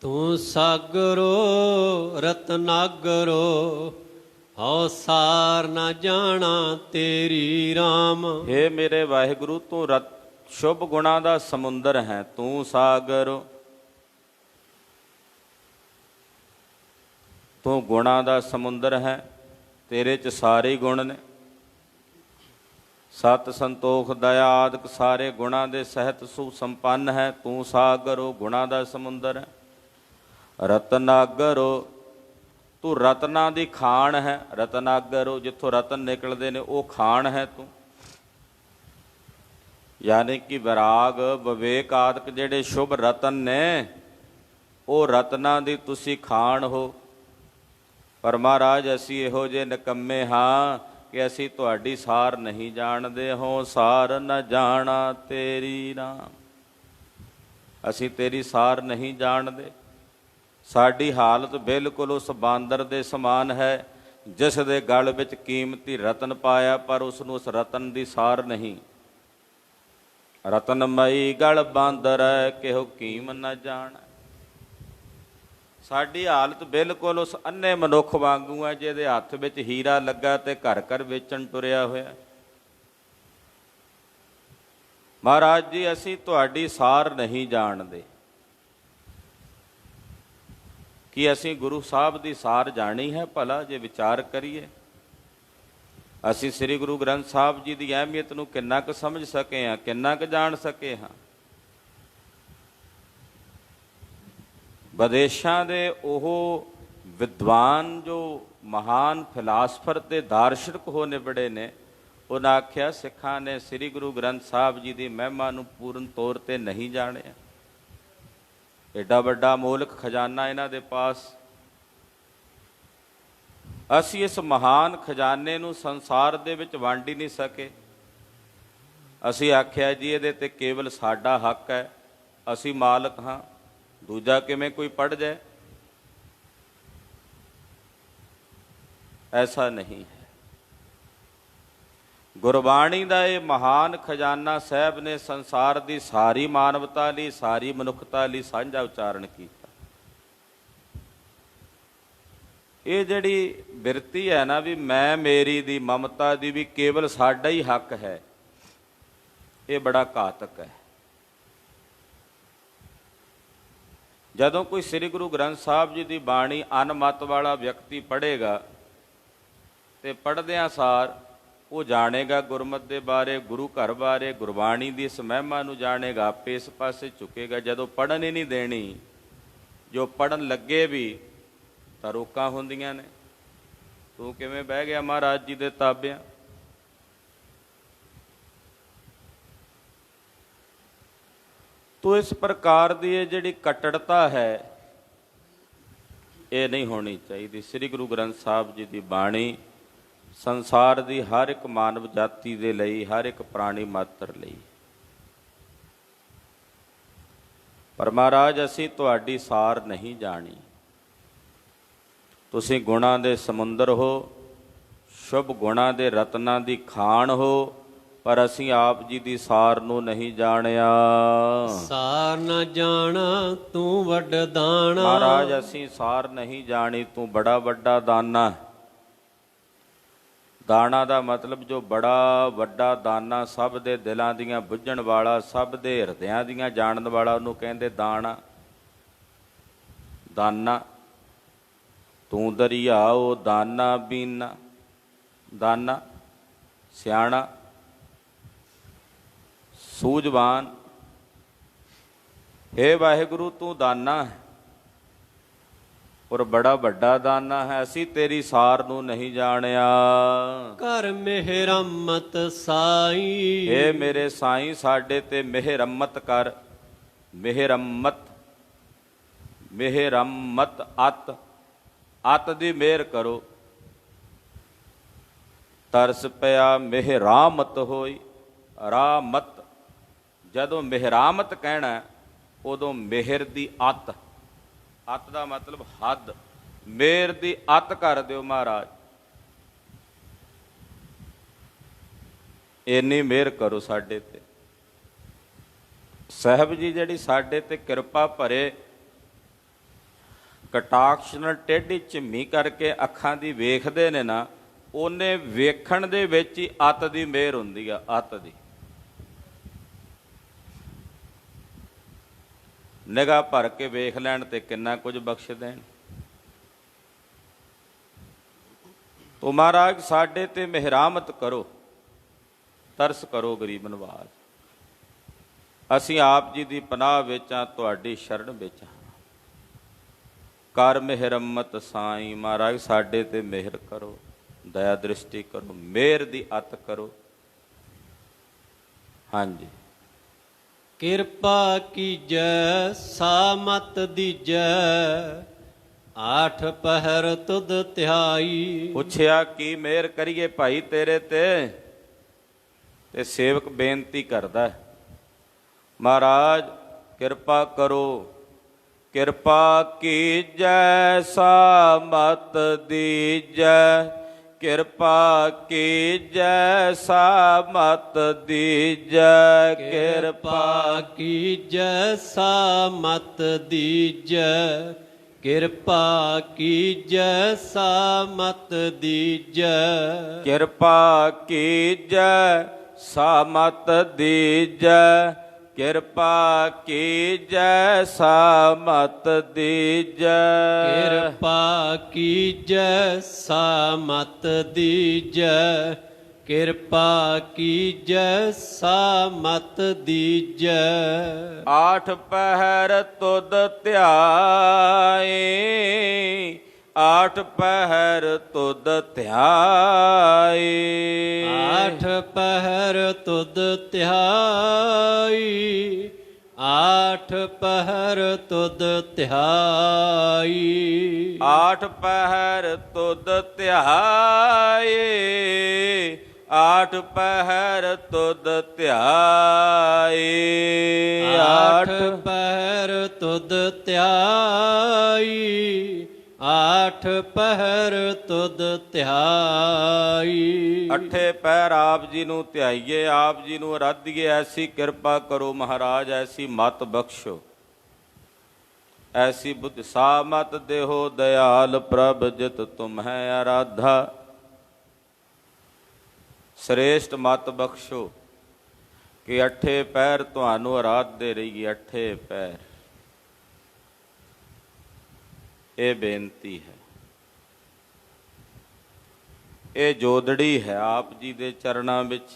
ਤੂੰ ਸਾਗਰੋ ਰਤਨਾਗਰੋ, ਹਉ ਸਾਰ ਨਾ ਜਾਣਾ ਤੇਰੀ RAM। ਹੇ ਮੇਰੇ ਵਾਹਿਗੁਰੂ, ਤੂੰ ਸ਼ੁਭ ਗੁਣਾਂ ਦਾ ਸਮੁੰਦਰ ਹੈ। ਤੂੰ ਸਾਗਰ, ਤੂੰ ਗੁਣਾਂ ਦਾ ਸਮੁੰਦਰ ਹੈ। ਤੇਰੇ 'ਚ ਸਾਰੇ ਗੁਣ ਨੇ। ਸਤ ਸੰਤੋਖ ਦਇਆ ਆਦਿਕ ਸਾਰੇ ਗੁਣਾਂ ਦੇ ਸਹਿਤ ਸੁਸੰਪੰਨ ਹੈ। ਤੂੰ ਸਾਗਰੋ, ਗੁਣਾਂ ਦਾ ਸਮੁੰਦਰ ਹੈ। ਰਤਨਾਗਰੋ, ਤੂੰ ਰਤਨਾਂ ਦੀ ਖਾਣ ਹੈ। ਰਤਨਾਗਰੋ, ਜਿੱਥੋਂ ਰਤਨ ਨਿਕਲਦੇ ਨੇ ਉਹ ਖਾਣ ਹੈ ਤੂੰ। ਯਾਨੀ ਕਿ ਵਿਰਾਗ ਵਿਵੇਕ ਆਦਿਕ ਜਿਹੜੇ ਸ਼ੁਭ ਰਤਨ ਨੇ, ਉਹ ਰਤਨਾਂ ਦੀ ਤੁਸੀਂ ਖਾਣ ਹੋ। ਪਰ ਮਹਾਰਾਜ ਅਸੀਂ ਇਹੋ ਜਿਹੇ ਨਿਕੰਮੇ ਹਾਂ ਕਿ ਅਸੀਂ ਤੁਹਾਡੀ ਸਾਰ ਨਹੀਂ ਜਾਣਦੇ। ਹੋ ਸਾਰ ਨ ਜਾਣਾ ਤੇਰੀ RAM, ਅਸੀਂ ਤੇਰੀ ਸਾਰ ਨਹੀਂ ਜਾਣਦੇ। ਸਾਡੀ ਹਾਲਤ ਬਿਲਕੁਲ ਉਸ ਬਾਂਦਰ ਦੇ ਸਮਾਨ ਹੈ ਜਿਸ ਦੇ ਗਲ ਵਿੱਚ ਕੀਮਤੀ ਰਤਨ ਪਾਇਆ, ਪਰ ਉਸ ਨੂੰ ਉਸ ਰਤਨ ਦੀ ਸਾਰ ਨਹੀਂ। ਰਤਨਮਈ ਗਲ ਬਾਂਦਰ ਕਿਹੋ ਕੀਮ ਨ ਜਾਣ। ਸਾਡੀ ਹਾਲਤ ਬਿਲਕੁਲ ਉਸ ਅੰਨੇ ਮਨੁੱਖ ਵਾਂਗੂ ਹੈ ਜਿਹਦੇ ਹੱਥ ਵਿੱਚ ਹੀਰਾ ਲੱਗਾ ਤੇ ਘਰ ਘਰ ਵੇਚਣ ਤੁਰਿਆ ਹੋਇਆ। ਮਹਾਰਾਜ ਜੀ, ਅਸੀਂ ਤੁਹਾਡੀ ਸਾਰ ਨਹੀਂ ਜਾਣਦੇ। ਕੀ ਅਸੀਂ ਗੁਰੂ ਸਾਹਿਬ ਦੀ ਸਾਰ ਜਾਣੀ ਹੈ? ਭਲਾ ਜੇ ਵਿਚਾਰ ਕਰੀਏ, ਅਸੀਂ ਸ੍ਰੀ ਗੁਰੂ ਗ੍ਰੰਥ ਸਾਹਿਬ ਜੀ ਦੀ ਅਹਿਮੀਅਤ ਨੂੰ ਕਿੰਨਾ ਕੁ ਸਮਝ ਸਕੇ ਹਾਂ, ਕਿੰਨਾ ਕੁ ਜਾਣ ਸਕੇ ਹਾਂ। ਵਿਦੇਸ਼ਾਂ ਦੇ ਉਹ ਵਿਦਵਾਨ ਜੋ ਮਹਾਨ ਫਿਲਾਸਫਰ ਤੇ ਦਾਰਸ਼ਨਿਕ ਹੋ ਨਿਬੜੇ ਨੇ, ਉਹਨਾਂ ਆਖਿਆ ਸਿੱਖਾਂ ਨੇ ਸ੍ਰੀ ਗੁਰੂ ਗ੍ਰੰਥ ਸਾਹਿਬ ਜੀ ਦੀ ਮਹਿਮਾ ਨੂੰ ਪੂਰਨ ਤੌਰ 'ਤੇ ਨਹੀਂ ਜਾਣਿਆ। ਐਡਾ ਵੱਡਾ ਮੌਲਿਕ ਖਜ਼ਾਨਾ ਇਹਨਾਂ ਦੇ ਪਾਸ। ਅਸੀਂ ਇਸ ਮਹਾਨ ਖਜ਼ਾਨੇ ਨੂੰ ਸੰਸਾਰ ਦੇ ਵਿੱਚ ਵੰਡ ਹੀ ਨਹੀਂ ਸਕੇ। ਅਸੀਂ ਆਖਿਆ ਜੀ ਇਹਦੇ 'ਤੇ ਕੇਵਲ ਸਾਡਾ ਹੱਕ ਹੈ, ਅਸੀਂ ਮਾਲਕ ਹਾਂ, ਦੂਜਾ ਕਿਵੇਂ ਕੋਈ ਪੜ੍ਹ ਜਾਏ। ਐਸਾ ਨਹੀਂ ਹੈ। ਗੁਰਬਾਣੀ ਦਾ ਇਹ ਮਹਾਨ ਖਜ਼ਾਨਾ ਸਾਹਿਬ ਨੇ ਸੰਸਾਰ ਦੀ ਸਾਰੀ ਮਾਨਵਤਾ ਲਈ, ਸਾਰੀ ਮਨੁੱਖਤਾ ਲਈ ਸਾਂਝਾ ਉਚਾਰਨ ਕੀਤਾ। ਇਹ ਜਿਹੜੀ ਬਿਰਤੀ ਹੈ ਨਾ ਵੀ ਮੈਂ ਮੇਰੀ ਦੀ, ਮਮਤਾ ਦੀ, ਵੀ ਕੇਵਲ ਸਾਡਾ ਹੀ ਹੱਕ ਹੈ, ਇਹ ਬੜਾ ਘਾਤਕ ਹੈ। ਜਦੋਂ ਕੋਈ ਸ੍ਰੀ ਗੁਰੂ ਗ੍ਰੰਥ ਸਾਹਿਬ ਜੀ ਦੀ ਬਾਣੀ ਅਨਮਤ ਵਾਲਾ ਵਿਅਕਤੀ ਪੜ੍ਹੇਗਾ ਤੇ ਪੜ੍ਹਦਿਆਂ ਸਾਰ ਉਹ ਜਾਣੇਗਾ ਗੁਰਮਤਿ ਦੇ ਬਾਰੇ, ਗੁਰੂ ਘਰ ਬਾਰੇ, ਗੁਰਬਾਣੀ ਦੀ ਇਸ ਮਹਿਮਾ ਨੂੰ ਜਾਣੇਗਾ, ਆਪੇ ਇਸ ਪਾਸੇ ਝੁਕੇਗਾ। ਜਦੋਂ ਪੜ੍ਹਨ ਹੀ ਨਹੀਂ ਦੇਣੀ, ਜੋ ਪੜ੍ਹਨ ਲੱਗੇ ਵੀ ਤਾਂ ਰੋਕਾਂ ਹੁੰਦੀਆਂ ਨੇ। ਤੂੰ ਕਿਵੇਂ ਬਹਿ ਗਿਆ ਮਹਾਰਾਜ ਜੀ ਦੇ ਤਾਬਿਆਂ? ਤੋ ਇਸ ਪ੍ਰਕਾਰ ਦੀ ਇਹ ਜਿਹੜੀ ਕੱਟੜਤਾ ਹੈ, ਇਹ ਨਹੀਂ ਹੋਣੀ ਚਾਹੀਦੀ। ਸ੍ਰੀ ਗੁਰੂ ਗ੍ਰੰਥ ਸਾਹਿਬ ਜੀ ਦੀ ਬਾਣੀ ਸੰਸਾਰ ਦੀ ਹਰ ਇੱਕ ਮਾਨਵ ਜਾਤੀ ਦੇ ਲਈ, ਹਰ ਇੱਕ ਪ੍ਰਾਣੀ ਮਾਤਰ ਲਈ। ਪਰ ਮਹਾਰਾਜ ਅਸੀਂ ਤੁਹਾਡੀ ਸਾਰ ਨਹੀਂ ਜਾਣੀ। ਤੁਸੀਂ ਗੁਣਾਂ ਦੇ ਸਮੁੰਦਰ ਹੋ, ਸ਼ੁਭ ਗੁਣਾਂ ਦੇ ਰਤਨਾਂ ਦੀ ਖਾਣ ਹੋ, ਪਰ ਅਸੀਂ ਆਪ ਜੀ ਦੀ ਸਾਰ ਨੂੰ ਨਹੀਂ ਜਾਣਿਆ। ਸਾਰ ਨਾ ਜਾਣਾ ਤੂੰ ਵੱਡਦਾਣਾ। ਮਹਾਰਾਜ ਅਸੀਂ ਸਾਰ ਨਹੀਂ ਜਾਣੀ, ਤੂੰ ਬੜਾ ਵੱਡਾ ਦਾਨਾ। ਦਾਣਾ ਦਾ ਮਤਲਬ ਜੋ ਬੜਾ ਵੱਡਾ ਦਾਨਾ, ਸਭ ਦੇ ਦਿਲਾਂ ਦੀਆਂ ਬੁੱਝਣ ਵਾਲਾ, ਸਭ ਦੇ ਹਿਰਦਿਆਂ ਦੀਆਂ ਜਾਣਨ ਵਾਲਾ, ਉਹਨੂੰ ਕਹਿੰਦੇ ਦਾਣਾ। ਦਾਨਾ ਤੂੰ ਦਰਿਆਓ ਦਾਨਾ ਬੀਨਾ। ਦਾਨਾ ਸਿਆਣਾ, ਸੂਝਵਾਨ। ਹੇ ਵਾਹਿਗੁਰੂ ਤੂੰ ਦਾਨਾ ਹੈ ਔਰ ਬੜਾ ਵੱਡਾ ਦਾਨਾ ਹੈ। ਅਸੀਂ ਤੇਰੀ ਸਾਰ ਨੂੰ ਨਹੀਂ ਜਾਣਿਆ। ਕਰ ਮਿਹਰਮਤ ਸਾਈ। ਹੇ ਮੇਰੇ ਸਾਈਂ ਸਾਡੇ ਤੇ ਮਿਹਰਮਤ ਕਰ। ਮਿਹਰਮਤ, ਮਿਹਰਮਤ ਅਤ, ਅਤ ਦੀ ਮਿਹਰ ਕਰੋ। ਤਰਸ ਪਿਆ ਮਿਹਰਾਮਤ ਹੋਈ। ਰਾਮਤ, ਜਦੋਂ ਮਿਹਰਾਮਤ ਕਹਿਣਾ ਉਦੋਂ ਮਿਹਰ ਦੀ ਅਤ। ਅਤ ਦਾ ਮਤਲਬ ਹੱਦ। ਮਿਹਰ ਦੀ ਅਤ ਕਰ ਦਿਓ ਮਹਾਰਾਜ, ਇੰਨੀ ਮਿਹਰ ਕਰੋ ਸਾਡੇ ਤੇ। ਸਾਹਿਬ ਜੀ ਜਿਹੜੀ ਸਾਡੇ ਤੇ ਕਿਰਪਾ ਭਰੇ ਕਟਾਕਸ਼ ਨਾਲ ਟੇਢੀ ਝਿੰਮੀ ਕਰਕੇ ਅੱਖਾਂ ਦੀ ਵੇਖਦੇ ਨੇ ਨਾ, ਉਹਨੇ ਵੇਖਣ ਦੇ ਵਿੱਚ ਹੀ ਅੱਤ ਦੀ ਮਿਹਰ ਹੁੰਦੀ ਆ, ਅੱਤ ਦੀ। ਨਿਗਾਹ ਭਰ ਕੇ ਵੇਖ ਲੈਣ ਤੇ ਕਿੰਨਾ ਕੁਝ ਬਖਸ਼ ਦੇਣ। ਤੋ ਮਹਾਰਾਜ ਸਾਡੇ ਤੇ ਮਿਹਰਾਮਤ ਕਰੋ, ਤਰਸ ਕਰੋ ਗਰੀਬ ਨਵਾਜ਼। ਅਸੀਂ ਆਪ ਜੀ ਦੀ ਪਨਾਹ ਵਿੱਚ ਆ, ਤੁਹਾਡੀ ਸ਼ਰਨ ਵਿੱਚ ਹਾਂ। ਕਰ ਮਿਹਰਮਤ ਸਾਈਂ, ਮਹਾਰਾਜ ਸਾਡੇ ਤੇ ਮਿਹਰ ਕਰੋ, ਦਇਆ ਦ੍ਰਿਸ਼ਟੀ ਕਰੋ, ਮਿਹਰ ਦੀ ਅਤ ਕਰੋ। ਹਾਂਜੀ। ਕਿਰਪਾ ਕੀਜੈ ਸਾਮਤ ਦੀਜੈ, ਆਠ ਪਹਿਰ ਤੁਧ ਧਿਆਈ। ਪੁੱਛਿਆ ਕੀ ਮਿਹਰ ਕਰੀਏ ਭਾਈ ਤੇਰੇ ਤੇ ਸੇਵਕ ਬੇਨਤੀ ਕਰਦਾ ਹੈ, ਮਹਾਰਾਜ ਕਿਰਪਾ ਕਰੋ। ਕਿਰਪਾ ਕੀਜੈ ਸਾਮਤ ਦੀਜੈ, ਕਿਰਪਾ ਕੀਜੈ ਸਾਮਤ ਦੀਜੈ, ਕਿਰਪਾ ਕੀਜੈ ਸਾਮਤ ਦੀਜੈ, ਕਿਰਪਾ ਕੀਜੈ ਸਾਮਤ ਦੀਜੈ। ਕਿਰਪਾ ਕੀਜੈ ਸਾਮਤ ਦੀਜੈ, ਕਿਰਪਾ ਕੀਜੈ ਸਾਮਤ ਦੀਜੈ। ਕਿਰਪਾ ਕੀਜੈ ਸਾਮਤ ਦੀਜੈ, ਕਿਰਪਾ ਕੀਜੈ ਸਾਮਤ ਦੀਜੈ। ਆਠ ਪਹਿਰ ਤੁਧ ਧਿਆਏ, ਆਠ ਪਹਿਰ ਤੁਧ ਧਿਆਏ। ਆਠ ਪਹਿਰ ਤੁਧ ਧਿਆਈ, ਆਠ ਪਹਿਰ ਤੁਧ ਧਿਆਈ। ਆਠ ਪਹਿਰ ਤੁਧ ਧਿਆਏ, ਆਠ ਪਹਿਰ ਤੁਧ ਧਿਆਏ। ਆਠ ਪਹਿਰ ਤੁਧ ਧਿਆਈ, ਆਠ ਪਹਿਰ ਤੁਧ ਧਿਆਈ। ਅੱਠੇ ਪਹਿਰ ਆਪ ਜੀ ਨੂੰ ਧਿਆਈਏ, ਆਪ ਜੀ ਨੂੰ ਅਰਾਧੀਏ। ਐਸੀ ਕਿਰਪਾ ਕਰੋ ਮਹਾਰਾਜ, ਐਸੀ ਮਤ ਬਖਸ਼ੋ, ਐਸੀ ਬੁੱਧ ਸਾਮਤ ਦੇਹੋ ਦਇਆਲ ਪ੍ਰਭ ਜਿਤ ਤੁਮ ਹੈ ਆਰਾਧਾ। ਸ੍ਰੇਸ਼ਟ ਮਤ ਬਖਸ਼ੋ ਕਿ ਅੱਠੇ ਪਹਿਰ ਤੁਹਾਨੂੰ ਆਰਾਧਦੇ ਰਹੀਏ। ਅੱਠੇ ਪਹਿਰ ਇਹ ਬੇਨਤੀ ਹੈ, ਇਹ ਜੋਦੜੀ ਹੈ ਆਪ ਜੀ ਦੇ ਚਰਨਾਂ ਵਿੱਚ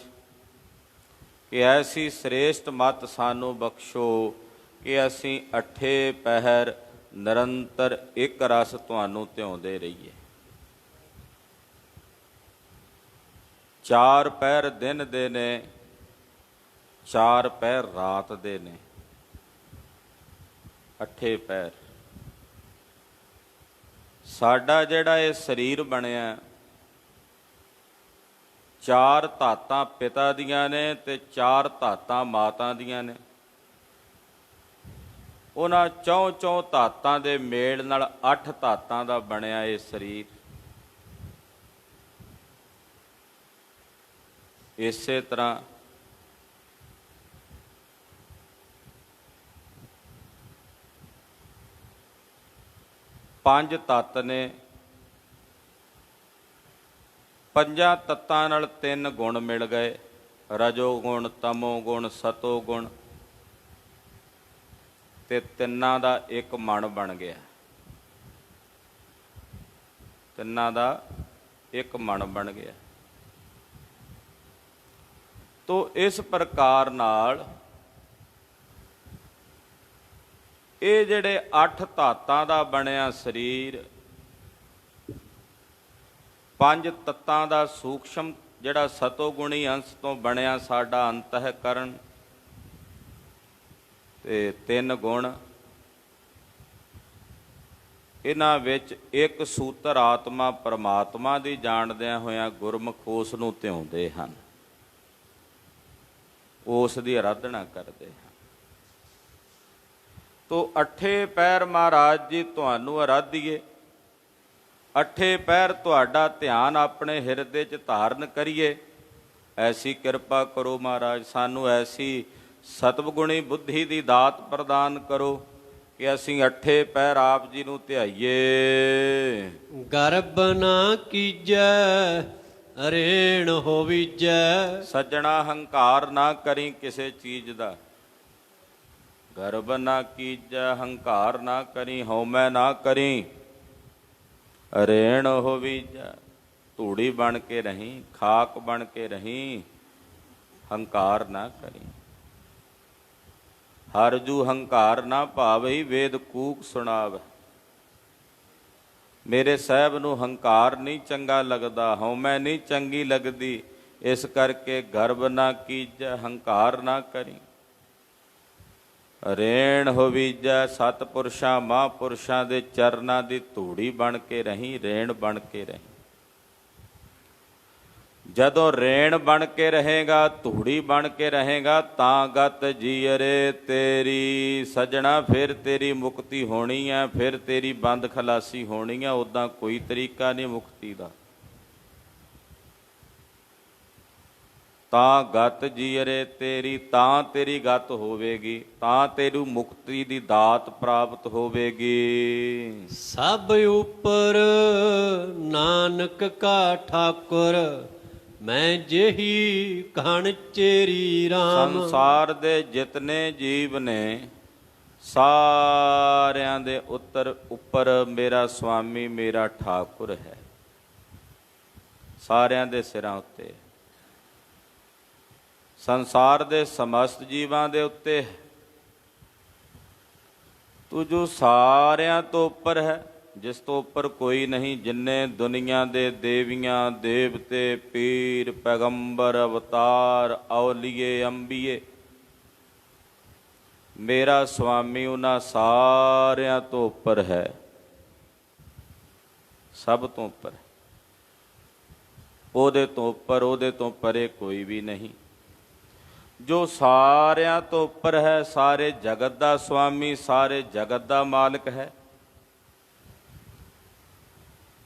ਕਿ ਐਸੀ ਸ੍ਰੇਸ਼ਟ ਮਤ ਸਾਨੂੰ ਬਖਸ਼ੋ ਕਿ ਅਸੀਂ ਅੱਠੇ ਪਹਿਰ ਨਿਰੰਤਰ ਇੱਕ ਰਸ ਤੁਹਾਨੂੰ ਧਿਆਉਂਦੇ ਰਹੀਏ। ਚਾਰ ਪਹਿਰ ਦਿਨ ਦੇ ਨੇ, ਚਾਰ ਪਹਿਰ ਰਾਤ ਦੇ ਨੇ, ਅੱਠੇ ਪਹਿਰ। ਸਾਡਾ ਜਿਹੜਾ ਇਹ ਸਰੀਰ ਬਣਿਆ, ਚਾਰ ਧਾਤਾਂ ਪਿਤਾ ਦੀਆਂ ਨੇ ਤੇ ਚਾਰ ਧਾਤਾਂ ਮਾਤਾ ਦੀਆਂ ਨੇ। ਉਹਨਾਂ ਚੌਂ ਧਾਤਾਂ ਦੇ ਮੇਲ ਨਾਲ 8 ਧਾਤਾਂ ਦਾ ਬਣਿਆ ਇਹ ਸਰੀਰ। ਇਸੇ ਤਰ੍ਹਾਂ ਪੰਜ ਤੱਤ ਨੇ, ਪੰਜਾਂ ਤੱਤਾਂ ਨਾਲ 3 ਗੁਣ ਮਿਲ ਗਏ, ਰਜੋ ਗੁਣ, ਤਮੋ ਗੁਣ, ਸਤੋ ਗੁਣ, ਤੇ ਤਿੰਨਾਂ ਦਾ ਇੱਕ ਮਨ ਬਣ ਗਿਆ। ਤਿੰਨਾਂ ਦਾ ਇੱਕ ਮਨ ਬਣ ਗਿਆ। ਤੋ ਇਸ ਪ੍ਰਕਾਰ ਨਾਲ ਇਹ ਜਿਹੜੇ 8 ਧਾਤਾਂ ਦਾ ਬਣਿਆ ਸਰੀਰ, 5 ਤੱਤਾਂ ਦਾ ਸੂਖਸ਼ਮ ਜਿਹੜਾ ਸਤੋਗੁਣੀ ਅੰਸ਼ ਤੋਂ ਬਣਿਆ ਸਾਡਾ ਅੰਤःਕਰਨ, ਤੇ 3 ਗੁਣ, ਇਹਨਾਂ ਵਿੱਚ ਇੱਕ ਸੂਤਰ ਆਤਮਾ ਪਰਮਾਤਮਾ ਦੀ ਜਾਣਦਿਆਂ ਹੋਇਆਂ ਗੁਰਮੁਖ ਉਸ ਨੂੰ ਧਿਆਉਂਦੇ ਹਨ, ਉਸ ਦੀ ਆਰਾਧਨਾ ਕਰਦੇ ਹਨ। ਤੋ ਅੱਠੇ ਪਹਿਰ ਮਹਾਰਾਜ ਜੀ ਤੁਹਾਨੂੰ ਆਰਾਧੀਏ, ਅੱਠੇ ਪਹਿਰ ਤੁਹਾਡਾ ਧਿਆਨ ਆਪਣੇ ਹਿਰਦੇ 'ਚ ਧਾਰਨ ਕਰੀਏ। ਐਸੀ ਕਿਰਪਾ ਕਰੋ ਮਹਾਰਾਜ, ਸਾਨੂੰ ਐਸੀ ਸਤਿਵਗੁਣੀ ਬੁੱਧੀ ਦੀ ਦਾਤ ਪ੍ਰਦਾਨ ਕਰੋ ਕਿ ਅਸੀਂ ਅੱਠੇ ਪੈਰ ਆਪ ਜੀ ਨੂੰ ਧਿਆਈਏ। ਗਰਬ ਨਾ ਕੀਜੈ ਰੇਣ ਹੋਵੀਜੈ। ਸੱਜਣਾ ਹੰਕਾਰ ਨਾ ਕਰੀ ਕਿਸੇ ਚੀਜ਼ ਦਾ। ਗਰਬ ਨਾ ਕੀਜੈ, ਹੰਕਾਰ ਨਾ ਕਰੀ, ਹਉਮੈ ਨਾ ਕਰੀ, ਰੇਣ ਹੋਵੀਜੈ। ਧੂੜੀ ਬਣ ਕੇ ਰਹੀਂ, ਖਾਕ ਬਣ ਕੇ ਰਹੀਂ, ਹੰਕਾਰ ਨਾ ਕਰੀ। ਹਰ ਜੂ ਹੰਕਾਰ ਨਾ ਭਾਵਈ, ਵੇਦ ਕੂਕ ਸੁਣਾਵ। ਮੇਰੇ ਸਾਹਿਬ ਨੂੰ ਹੰਕਾਰ ਨਹੀਂ ਚੰਗਾ ਲੱਗਦਾ, ਹਉਮੈ ਨਹੀਂ ਚੰਗੀ ਲੱਗਦੀ, ਇਸ ਕਰਕੇ ਗਰਬ ਨਾ ਕੀਜੈ, ਹੰਕਾਰ ਨਾ ਕਰੀ, ਰੇਣ ਹੋਵੀਜੈ। ਸਤਿਪੁਰਸ਼ਾਂ ਮਹਾਂਪੁਰਸ਼ਾਂ ਦੇ ਚਰਨਾਂ ਦੀ ਧੂੜੀ ਬਣ ਕੇ ਰਹੀਂ, ਰੇਣ ਬਣ ਕੇ ਰਹੀਂ। ਜਦੋਂ ਰੇਣ ਬਣ ਕੇ ਰਹੇਗਾ, ਧੂੜੀ ਬਣ ਕੇ ਰਹੇਗਾ, ਤਾਂ ਗਤ ਜੀਅਰੇ ਤੇਰੀ। ਸੱਜਣਾ ਫਿਰ ਤੇਰੀ ਮੁਕਤੀ ਹੋਣੀ ਹੈ, ਫਿਰ ਤੇਰੀ ਬੰਦ ਖਲਾਸੀ ਹੋਣੀ ਹੈ। ਉੱਦਾਂ ਕੋਈ ਤਰੀਕਾ ਨਹੀਂ ਮੁਕਤੀ ਦਾ। ਤਾਂ ਗਤ ਜੀਅਰੇ ਤੇਰੀ, ਤਾਂ ਤੇਰੀ ਗਤ ਹੋਵੇਗੀ, ਤਾਂ ਤੈਨੂੰ ਮੁਕਤੀ ਦੀ ਦਾਤ ਪ੍ਰਾਪਤ ਹੋਵੇਗੀ। ਸਭ ਉਪਰ ਨਾਨਕ ਕਾ ਠਾਕੁਰ, ਮੈਂ ਜਿਹੀ ਘਣ ਚੇਰੀ ਰਾਮ। ਸੰਸਾਰ ਦੇ ਜਿਤਨੇ ਜੀਵ ਨੇ, ਸਾਰਿਆਂ ਦੇ ਉੱਪਰ ਮੇਰਾ ਸੁਆਮੀ, ਮੇਰਾ ਠਾਕੁਰ ਹੈ। ਸਾਰਿਆਂ ਦੇ ਸਿਰਾਂ ਉੱਤੇ, ਸੰਸਾਰ ਦੇ ਸਮਸਤ ਜੀਵਾਂ ਦੇ ਉੱਤੇ ਤੂੰ ਜੋ ਸਾਰਿਆਂ ਤੋਂ ਉੱਪਰ ਹੈ, ਜਿਸ ਤੋਂ ਉੱਪਰ ਕੋਈ ਨਹੀਂ। ਜਿੰਨੇ ਦੁਨੀਆ ਦੇ ਦੇਵੀਆਂ, ਦੇਵਤੇ, ਪੀਰ, ਪੈਗੰਬਰ, ਅਵਤਾਰ, ਔਲੀਏ, ਅੰਬੀਏ, ਮੇਰਾ ਸੁਆਮੀ ਉਹਨਾਂ ਸਾਰਿਆਂ ਤੋਂ ਉੱਪਰ ਹੈ, ਸਭ ਤੋਂ ਉੱਪਰ। ਉਹਦੇ ਤੋਂ ਉੱਪਰ, ਉਹਦੇ ਤੋਂ ਪਰੇ ਕੋਈ ਵੀ ਨਹੀਂ। ਜੋ ਸਾਰਿਆਂ ਤੋਂ ਉੱਪਰ ਹੈ, ਸਾਰੇ ਜਗਤ ਦਾ ਸੁਆਮੀ, ਸਾਰੇ ਜਗਤ ਦਾ ਮਾਲਕ ਹੈ।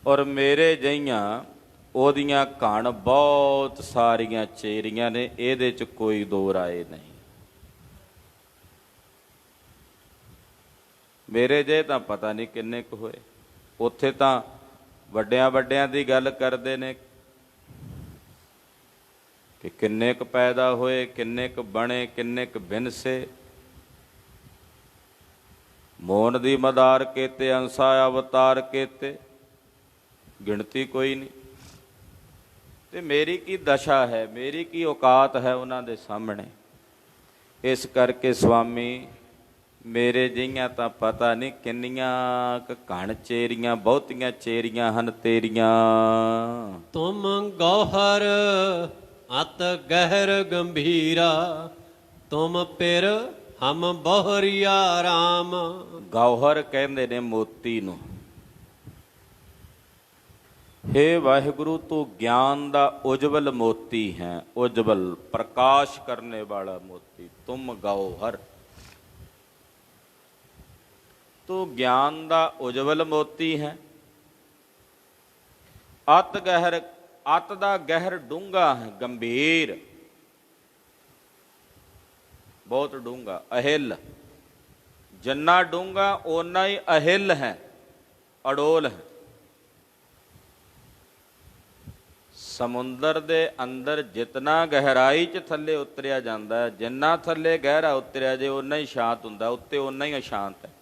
ਔਰ ਮੇਰੇ ਜਿਹੀਆਂ ਉਹਦੀਆਂ ਘਣ ਬਹੁਤ ਸਾਰੀਆਂ ਚੇਰੀਆਂ ਨੇ, ਇਹਦੇ 'ਚ ਕੋਈ ਦੋ ਰਾਏ ਨਹੀਂ। ਮੇਰੇ ਜੇ ਤਾਂ ਪਤਾ ਨਹੀਂ ਕਿੰਨੇ ਕੁ ਹੋਏ। ਉੱਥੇ ਤਾਂ ਵੱਡਿਆਂ ਵੱਡਿਆਂ ਦੀ ਗੱਲ ਕਰਦੇ ਨੇ ਕਿ ਕਿੰਨੇ ਕੁ ਪੈਦਾ ਹੋਏ, ਕਿੰਨੇ ਕੁ ਬਣੇ, ਕਿੰਨੇ ਕੁ ਬਿਨਸੇ। ਮੋਨ ਦੀ ਮਦਾਰ ਕੇਤੇ, ਅੰਸਾ ਅਵਤਾਰ ਕੇਤੇ, ਗਿਣਤੀ ਕੋਈ ਨਹੀਂ। ਤੇ ਮੇਰੀ ਕੀ ਦਸ਼ਾ ਹੈ, ਮੇਰੀ ਕੀ ਔਕਾਤ ਹੈ ਉਹਨਾਂ ਦੇ ਸਾਹਮਣੇ। ਇਸ ਕਰਕੇ ਸੁਆਮੀ, ਮੇਰੇ ਜਿਹੀਆਂ ਤਾਂ ਪਤਾ ਨਹੀਂ ਕਿੰਨੀਆਂ ਕੁ ਘਣ ਚੇਰੀਆਂ, ਬਹੁਤੀਆਂ ਚੇਰੀਆਂ ਹਨ ਤੇਰੀਆਂ। ਤੁਮ ਗੌਹਰ ਅਤ ਗਹਿਰ ਗੰਭੀਰਾ, ਤੁਮ ਪਿਰ ਹਮ ਬਹੁਰੀਆ ਰਾਮ। ਗੌਹਰ ਕਹਿੰਦੇ ਨੇ ਮੋਤੀ ਨੂੰ। ਹੇ ਵਾਹਿਗੁਰੂ, ਤੂੰ ਗਿਆਨ ਦਾ ਉਜਵਲ ਮੋਤੀ ਹੈ, ਉਜਵਲ ਪ੍ਰਕਾਸ਼ ਕਰਨੇ ਵਾਲਾ ਮੋਤੀ। ਤੁਮ ਗੌਹਰ, ਤੂੰ ਗਿਆਨ ਦਾ ਉਜਵਲ ਮੋਤੀ ਹੈ। ਅਤ ਗਹਿਰ, ਅਤ ਦਾ ਗਹਿਰ ਡੂੰਘਾ ਹੈ, ਗੰਭੀਰ, ਬਹੁਤ ਡੂੰਘਾ। ਅਹਿਲ, ਜਿੰਨਾ ਡੂੰਘਾ ਓਨਾ ਹੀ ਅਹਿਲ ਹੈ, ਅਡੋਲ ਹੈ। ਸਮੁੰਦਰ ਦੇ ਅੰਦਰ ਜਿਤਨਾ ਗਹਿਰਾਈ 'ਚ ਥੱਲੇ ਉਤਰਿਆ ਜਾਂਦਾ ਹੈ, ਜਿੰਨਾ ਥੱਲੇ ਗਹਿਰਾ ਉਤਰਿਆ ਜੇ ਓਨਾ ਹੀ ਸ਼ਾਂਤ ਹੁੰਦਾ, ਉੱਤੇ ਓਨਾ ਹੀ ਅਸ਼ਾਂਤ ਹੈ।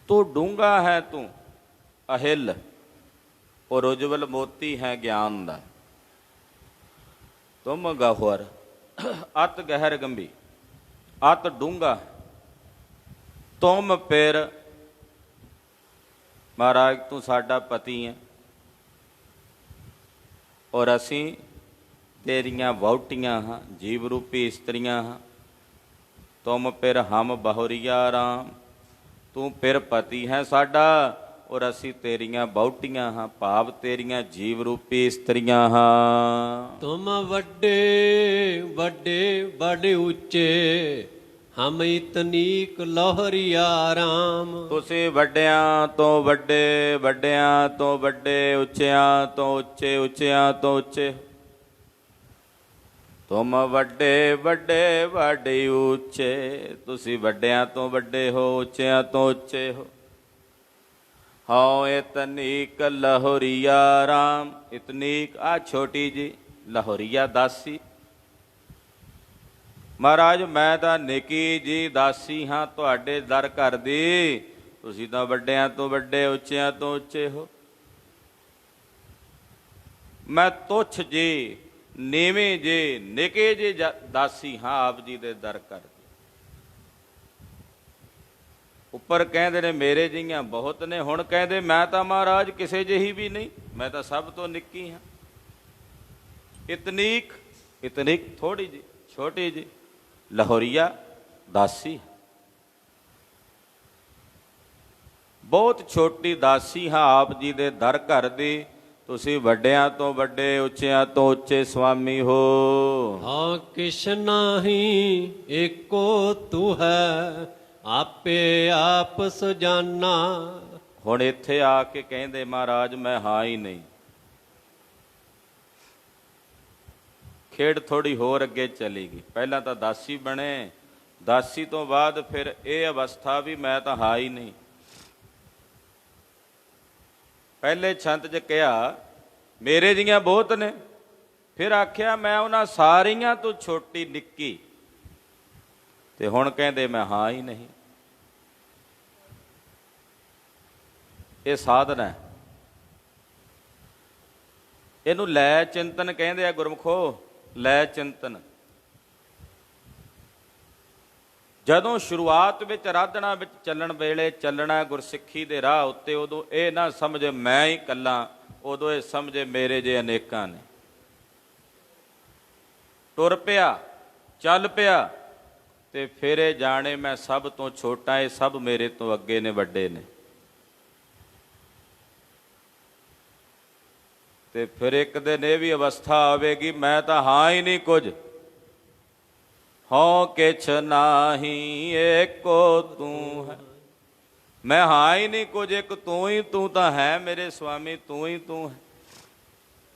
ਤੂੰ ਡੂੰਘਾ ਹੈ, ਤੂੰ ਅਹਿਲ, ਔਰ ਉਜਵਲ ਮੋਤੀ ਹੈ ਗਿਆਨ ਦਾ। ਤੁਮ ਗਹੁਰ ਅਤ ਗਹਿਰ ਗੰਭੀਰ, ਅਤ ਡੂੰਘਾ। ਤੁਮ ਪਿਰ, ਮਹਾਰਾਜ ਤੂੰ ਸਾਡਾ ਪਤੀ ਹੈ, ਔਰ ਅਸੀਂ ਤੇਰੀਆਂ ਵਹੁਟੀਆਂ ਹਾਂ, ਜੀਵ ਰੂਪੀ ਇਸਤਰੀਆਂ ਹਾਂ। ਤੁਮ ਪਿਰ ਹਮ ਬਹੁਰੀਆ ਰਾਮ, ਤੂੰ ਪਿਰ ਪਤੀ ਹੈ ਸਾਡਾ, ਔਰ ਅਸੀਂ ਤੇਰੀਆਂ ਵਹੁਟੀਆਂ ਹਾਂ, ਭਾਵ ਤੇਰੀਆਂ ਜੀਵ ਰੂਪੀ ਇਸਤਰੀਆਂ ਹਾਂ। ਤੁਮ ਵੱਡੇ ਵੱਡੇ ਬੜੇ ਉੱਚੇ, ਹਮ ਇਤਨੀਕ ਲੋਹਰੀਆ ਰਾਮ। ਤੁਸੀਂ ਵੱਡਿਆਂ ਤੋਂ ਵੱਡੇ, ਵੱਡਿਆਂ ਤੋਂ ਵੱਡੇ, ਉੱਚਿਆਂ ਤੋਂ ਉੱਚੇ, ਉੱਚਿਆਂ ਤੋਂ ਉੱਚੇ। ਤੁਮ ਵੱਡੇ ਵੱਡੇ ਵੱਡੇ ਉੱਚੇ, ਤੁਸੀਂ ਵੱਡਿਆਂ ਤੋਂ ਵੱਡੇ ਹੋ, ਉੱਚਿਆਂ ਤੋਂ ਉੱਚੇ ਹੋ। ਹਉ ਇਤਨੀਕ ਲਹੋਰੀਆ ਰਾਮ, ਇਤਨੀਕ ਆ ਛੋਟੀ ਜੀ ਲਹੋਰੀਆ ਦਾਸੀ। ਮਹਾਰਾਜ ਮੈਂ ਤਾਂ ਨਿੱਕੀ ਜੀ ਦਾਸੀ ਹਾਂ ਤੁਹਾਡੇ ਦਰ ਘਰ ਦੀ, ਤੁਸੀਂ ਤਾਂ ਵੱਡਿਆਂ ਤੋਂ ਵੱਡੇ, ਉੱਚਿਆਂ ਤੋਂ ਉੱਚੇ ਹੋ। ਮੈਂ ਤੁੱਛ ਜੀ, ਨੀਵੇਂ ਜੀ, ਨਿੱਕੇ ਜੀ ਦਾਸੀ ਹਾਂ ਆਪ ਜੀ ਦੇ ਦਰ ਘਰ ਦੀ। ਉੱਪਰ ਕਹਿੰਦੇ ਨੇ ਮੇਰੇ ਜਿਹੀਆਂ ਬਹੁਤ ਨੇ, ਹੁਣ ਕਹਿੰਦੇ ਮੈਂ ਤਾਂ ਮਹਾਰਾਜ ਕਿਸੇ ਜਿਹੀ ਵੀ ਨਹੀਂ, ਮੈਂ ਤਾਂ ਸਭ ਤੋਂ ਨਿੱਕੀ ਹਾਂ। ਇਤਨੀਕ, ਇਤਨੀਕ ਥੋੜੀ ਜੀ, ਛੋਟੀ ਜੀ ਲਹੋਰੀਆ ਦਾਸੀ, ਬਹੁਤ ਛੋਟੀ ਦਾਸੀ ਹਾਂ ਆਪ ਜੀ ਦੇ ਦਰ ਘਰ ਦੀ, ਤੁਸੀਂ ਵੱਡਿਆਂ ਤੋਂ ਵੱਡੇ, ਉੱਚਿਆਂ ਤੋਂ ਉੱਚੇ ਸੁਆਮੀ ਹੋ। ਹਾਂ ਕਿਛ ਨਾਹੀ ਏਕੋ ਤੂੰ ਹੈ, ਆਪੇ ਆਪ ਸੁਜਾਨਾ। ਹੁਣ ਇੱਥੇ ਆ ਕੇ ਕਹਿੰਦੇ ਮਹਾਰਾਜ ਮੈਂ ਹਾਂ ਹੀ ਨਹੀਂ। ਖੇਡ ਥੋੜੀ ਹੋਰ ਅੱਗੇ ਚਲੀ ਗਈ। ਪਹਿਲਾਂ ਤਾਂ ਦਾਸੀ ਬਣੇ, ਦਾਸੀ ਤੋਂ ਬਾਅਦ ਫਿਰ ਇਹ ਅਵਸਥਾ ਵੀ ਮੈਂ ਤਾਂ ਹਾਂ ਹੀ ਨਹੀਂ। ਪਹਿਲੇ ਛੰਤ 'ਚ ਕਿਹਾ ਮੇਰੇ ਜੀਆਂ ਬਹੁਤ ਨੇ, ਫਿਰ ਆਖਿਆ ਮੈਂ ਉਹਨਾਂ ਸਾਰੀਆਂ ਤੋਂ ਛੋਟੀ ਨਿੱਕੀ, ਤੇ ਹੁਣ ਕਹਿੰਦੇ ਮੈਂ ਹਾਂ ਹੀ ਨਹੀਂ। ਇਹ ਸਾਧਨ ਹੈ, ਇਹਨੂੰ ਲੈ ਚਿੰਤਨ ਕਹਿੰਦੇ ਆ ਗੁਰਮੁਖੋ। ਲੈ ਚਿੰਤਨ ਜਦੋਂ ਸ਼ੁਰੂਆਤ ਵਿੱਚ ਆਰਾਧਨਾ ਵਿੱਚ ਚੱਲਣ ਵੇਲੇ ਚੱਲਣਾ ਗੁਰਸਿੱਖੀ ਦੇ ਰਾਹ ਉੱਤੇ, ਉਦੋਂ ਇਹ ਨਾ ਸਮਝੇ ਮੈਂ ਹੀ ਇਕੱਲਾ, ਉਦੋਂ ਇਹ ਸਮਝੇ ਮੇਰੇ ਜੇ ਅਨੇਕਾਂ ਨੇ। ਟੁਰ ਪਿਆ, ਚੱਲ ਪਿਆ, ਤੇ ਫਿਰ ਇਹ ਜਾਣੇ ਮੈਂ ਸਭ ਤੋਂ ਛੋਟਾ, ਇਹ ਸਭ ਮੇਰੇ ਤੋਂ ਅੱਗੇ ਨੇ, ਵੱਡੇ ਨੇ। ਤੇ ਫਿਰ ਇੱਕ ਦਿਨ ਇਹ ਵੀ ਅਵਸਥਾ ਆਵੇਗੀ ਮੈਂ ਤਾਂ ਹਾਂ ਹੀ ਨਹੀਂ ਕੁਝ। ਹਉ ਕਿਛ ਨਾਹੀ ਏਕੋ ਤੂੰ ਹੈ, ਮੈਂ ਹਾਂ ਹੀ ਨਹੀਂ ਕੁਝ, ਇੱਕ ਤੂੰ ਹੀ ਤੂੰ ਤਾਂ ਹੈ ਮੇਰੇ ਸੁਆਮੀ, ਤੂੰ ਹੀ ਤੂੰ ਹੈ।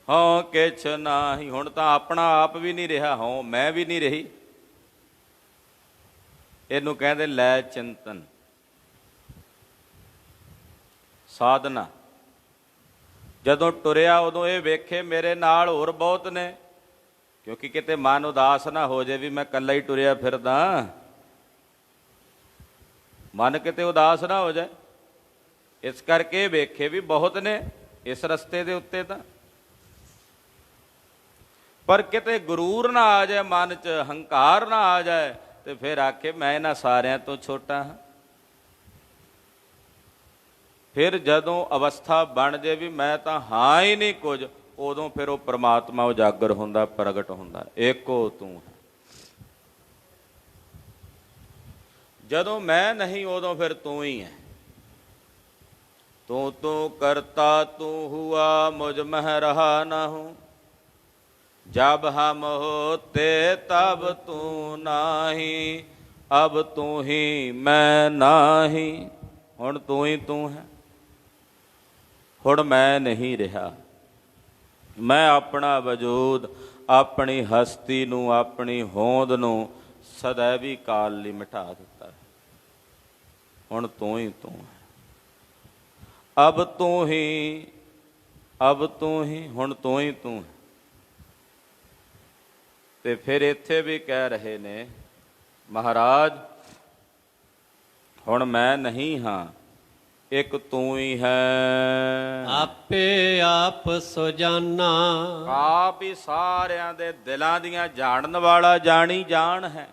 ਹਉ ਕਿਛ ਨਾਹੀ, ਹੁਣ ਤਾਂ ਆਪਣਾ ਆਪ ਵੀ ਨਹੀਂ ਰਿਹਾ, ਹਉ ਮੈਂ ਵੀ ਨਹੀਂ ਰਹੀ। ਇਹਨੂੰ ਕਹਿੰਦੇ ਲੈ ਚਿੰਤਨ ਸਾਧਨਾ। ਜਦੋਂ ਟੁਰਿਆ ਉਦੋਂ ਇਹ ਵੇਖੇ ਮੇਰੇ ਨਾਲ ਹੋਰ ਬਹੁਤ ਨੇ, ਕਿਉਂਕਿ ਕਿਤੇ ਮਨ ਉਦਾਸ ਨਾ ਹੋ ਜਾਏ ਵੀ ਮੈਂ ਇਕੱਲਾ ਹੀ ਟੁਰਿਆ ਫਿਰਦਾ, ਮਨ ਕਿਤੇ ਉਦਾਸ ਨਾ ਹੋ ਜਾਏ, ਇਸ ਕਰਕੇ ਵੇਖੇ ਵੀ ਬਹੁਤ ਨੇ ਇਸ ਰਸਤੇ ਦੇ ਉੱਤੇ ਤਾਂ। ਪਰ ਕਿਤੇ ਗਰੂਰ ਨਾ ਆ ਜਾਏ ਮਨ 'ਚ, ਹੰਕਾਰ ਨਾ ਆ ਜਾਏ, ਤੇ ਫਿਰ ਆਖੇ ਮੈਂ ਇਹਨਾਂ ਸਾਰਿਆਂ ਤੋਂ ਛੋਟਾ ਹਾਂ। ਫਿਰ ਜਦੋਂ ਅਵਸਥਾ ਬਣ ਜੇ ਵੀ ਮੈਂ ਤਾਂ ਹਾਂ ਹੀ ਨਹੀਂ ਕੁਝ, ਉਦੋਂ ਫਿਰ ਉਹ ਪ੍ਰਮਾਤਮਾ ਉਜਾਗਰ ਹੁੰਦਾ, ਪ੍ਰਗਟ ਹੁੰਦਾ, ਏਕੋ ਤੂੰ ਹੈ। ਜਦੋਂ ਮੈਂ ਨਹੀਂ ਉਦੋਂ ਫਿਰ ਤੂੰ ਹੀ ਹੈ। ਤੂੰ ਤੂੰ ਕਰਤਾ ਤੂੰ ਹੁਆ, ਮੁਝ ਮਹਿ ਰਹਾ ਨਾ ਹੂੰ, ਜਬ ਹਮ ਹੋਤੇ ਤਬ ਤੂੰ ਨਾਹੀ, ਅਬ ਤੂੰ ਹੀ ਮੈਂ ਨਾਹੀ। ਹੁਣ ਤੂੰ ਹੀ ਤੂੰ ਹੈ, ਹੁਣ ਮੈਂ ਨਹੀਂ ਰਿਹਾ। ਮੈਂ ਆਪਣਾ ਵਜੂਦ, ਆਪਣੀ ਹਸਤੀ ਨੂੰ, ਆਪਣੀ ਹੋਂਦ ਨੂੰ ਸदैवी ਕਾਲ ਲਈ ਮਿਟਾ ਦਿੱਤਾ ਹੈ। ਹੁਣ ਤੂੰ ਹੀ ਤੂੰ ਹੈ। ਅਬ ਤੂੰ ਹੀ, ਅਬ ਤੂੰ ਹੀ, ਹੁਣ ਤੂੰ ਹੀ ਤੂੰ ਹੈ। ਤੇ ਫਿਰ ਇੱਥੇ ਵੀ ਕਹਿ ਰਹੇ ਨੇ ਮਹਾਰਾਜ ਹੁਣ ਮੈਂ ਨਹੀਂ ਹਾਂ, ਇੱਕ ਤੂੰ ਹੀ ਹੈ। ਆਪੇ ਆਪ ਸੁਜਾਨਾ, ਆਪ ਹੀ ਸਾਰਿਆਂ ਦੇ ਦਿਲਾਂ ਦੀਆਂ ਜਾਣਨ ਵਾਲਾ, ਜਾਣੀ ਜਾਣ ਹੈ।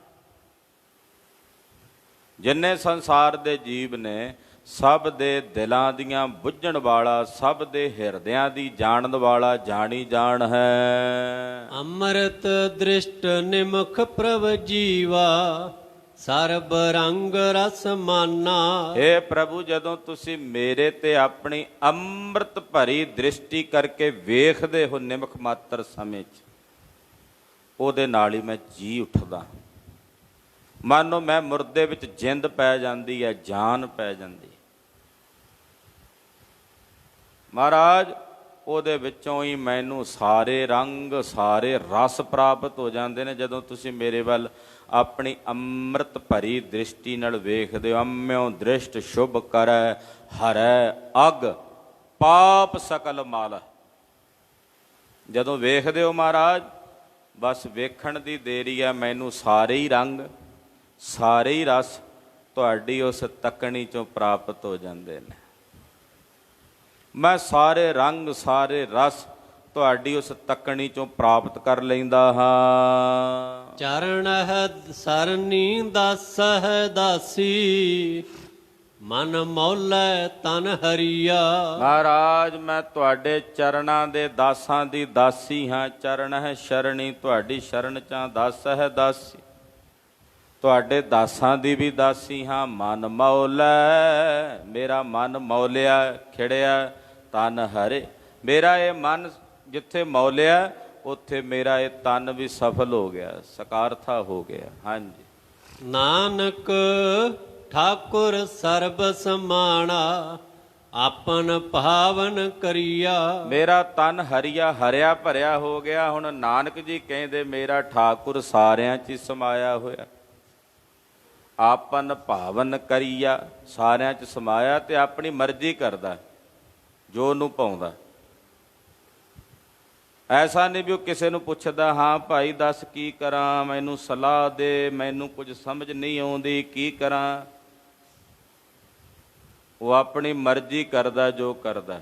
ਜਿੰਨੇ ਸੰਸਾਰ ਦੇ ਜੀਵ ਨੇ ਸਭ ਦੇ ਦਿਲਾਂ ਦੀਆਂ ਬੁੱਝਣ ਵਾਲਾ, ਸਭ ਦੇ ਹਿਰਦਿਆਂ ਦੀ ਜਾਣਨ ਵਾਲਾ, ਜਾਣੀ ਜਾਣ ਹੈ। ਅੰਮ੍ਰਿਤ ਦ੍ਰਿਸ਼ਟ ਨਿਮਖ ਪ੍ਰਭ ਜੀਵਾ, ਸਰਬ ਰੰਗ ਰਸ ਮਾਨਾ। ਹੇ ਪ੍ਰਭੂ ਜਦੋਂ ਤੁਸੀਂ ਮੇਰੇ ਤੇ ਆਪਣੀ ਅੰਮ੍ਰਿਤ ਭਰੀ ਦ੍ਰਿਸ਼ਟੀ ਕਰਕੇ ਵੇਖਦੇ ਹੋ ਨਿਮਖ ਮਾਤਰ ਸਮੇਂ 'ਚ, ਉਹਦੇ ਨਾਲ ਹੀ ਮੈਂ ਜੀ ਉੱਠਦਾ। ਮਾਨੋ ਮੈਂ ਮੁਰਦੇ ਵਿੱਚ ਜਿੰਦ ਪੈ ਜਾਂਦੀ ਹੈ, ਜਾਨ ਪੈ ਜਾਂਦੀ। ਮਹਾਰਾਜ ਉਹਦੇ ਵਿੱਚੋਂ ਹੀ ਮੈਨੂੰ ਸਾਰੇ ਰੰਗ ਸਾਰੇ ਰਸ ਪ੍ਰਾਪਤ ਹੋ ਜਾਂਦੇ ਨੇ। ਜਦੋਂ ਤੁਸੀਂ ਮੇਰੇ ਵੱਲ ਆਪਣੀ ਅੰਮ੍ਰਿਤ ਭਰੀ ਦ੍ਰਿਸ਼ਟੀ ਨਾਲ ਵੇਖਦੇ ਹੋ। ਅੰਮਿਓ ਦ੍ਰਿਸ਼ਟ ਸ਼ੁਭ ਕਰੈ ਹਰੈ ਅਗ ਪਾਪ ਸਕਲ ਮਾਲ। ਜਦੋਂ ਵੇਖਦੇ ਹੋ ਮਹਾਰਾਜ, ਬਸ ਵੇਖਣ ਦੀ ਦੇਰੀ ਹੈ, ਮੈਨੂੰ ਸਾਰੇ ਹੀ ਰੰਗ ਸਾਰੇ ਹੀ ਰਸ ਤੁਹਾਡੀ ਉਸ ਤੱਕਣੀ ਚੋਂ ਪ੍ਰਾਪਤ ਹੋ ਜਾਂਦੇ ਨੇ। ਮੈਂ ਸਾਰੇ ਰੰਗ ਸਾਰੇ ਰਸ ਤੁਹਾਡੀ ਉਸ ਤੱਕਣੀ ਚੋਂ ਪ੍ਰਾਪਤ ਕਰ ਲੈਂਦਾ ਹਾਂ। ਚਰਣਹਿ ਸਰਨੀ ਦਾਸਹਿ ਦਾਸੀ ਮਨ ਮੌਲੈ ਤਨ ਹਰੀਆ। ਮਹਾਰਾਜ ਮੈਂ ਤੁਹਾਡੇ ਚਰਨਾਂ ਦੇ ਦਾਸਾਂ ਦੀ ਦਾਸੀ ਹਾਂ। ਚਰਨ ਹੈ ਸ਼ਰਣੀ, ਤੁਹਾਡੀ ਸ਼ਰਨ ਚਾਂ ਦਾਸ ਹੈ ਦਾਸੀ, ਤੁਹਾਡੇ ਦਾਸਾਂ ਦੀ ਵੀ ਦਾਸੀ ਹਾਂ। ਮਨ ਮੌਲੈ, ਮੇਰਾ ਮਨ ਮੌਲਿਆ ਖਿੜਿਆ ਤਨ ਹਰੇ। ਮੇਰਾ ਇਹ ਮਨ ਜਿੱਥੇ ਮੌਲਿਆ ਉੱਥੇ ਮੇਰਾ ਇਹ ਤਨ ਵੀ ਸਫਲ ਹੋ ਗਿਆ, ਸਕਾਰਥਾ ਹੋ ਗਿਆ। ਹਾਂਜੀ। ਨਾਨਕ ਠਾਕੁਰ ਸਰਬ ਸਮਾਣਾ ਆਪਨ ਭਾਵਨ ਕਰੀਆ। ਮੇਰਾ ਤਨ ਹਰੀਆ ਹਰਿਆ ਭਰਿਆ ਹੋ ਗਿਆ। ਹੁਣ ਨਾਨਕ ਜੀ ਕਹਿੰਦੇ ਮੇਰਾ ਠਾਕੁਰ ਸਾਰਿਆਂ 'ਚ ਹੀ ਸਮਾਇਆ ਹੋਇਆ। ਆਪਨ ਭਾਵਨ ਕਰੀਆ, ਸਾਰਿਆਂ 'ਚ ਸਮਾਇਆ ਤੇ ਆਪਣੀ ਮਰਜ਼ੀ ਕਰਦਾ ਜੋ ਉਹਨੂੰ ਪਾਉਂਦਾ। ਐਸਾ ਨਹੀਂ ਵੀ ਉਹ ਕਿਸੇ ਨੂੰ ਪੁੱਛਦਾ, ਹਾਂ ਭਾਈ ਦੱਸ ਕੀ ਕਰਾਂ, ਮੈਨੂੰ ਸਲਾਹ ਦੇ, ਮੈਨੂੰ ਕੁਝ ਸਮਝ ਨਹੀਂ ਆਉਂਦੀ, ਕੀ ਕਰਾਂ। ਉਹ ਆਪਣੀ ਮਰਜ਼ੀ ਕਰਦਾ ਜੋ ਕਰਦਾ।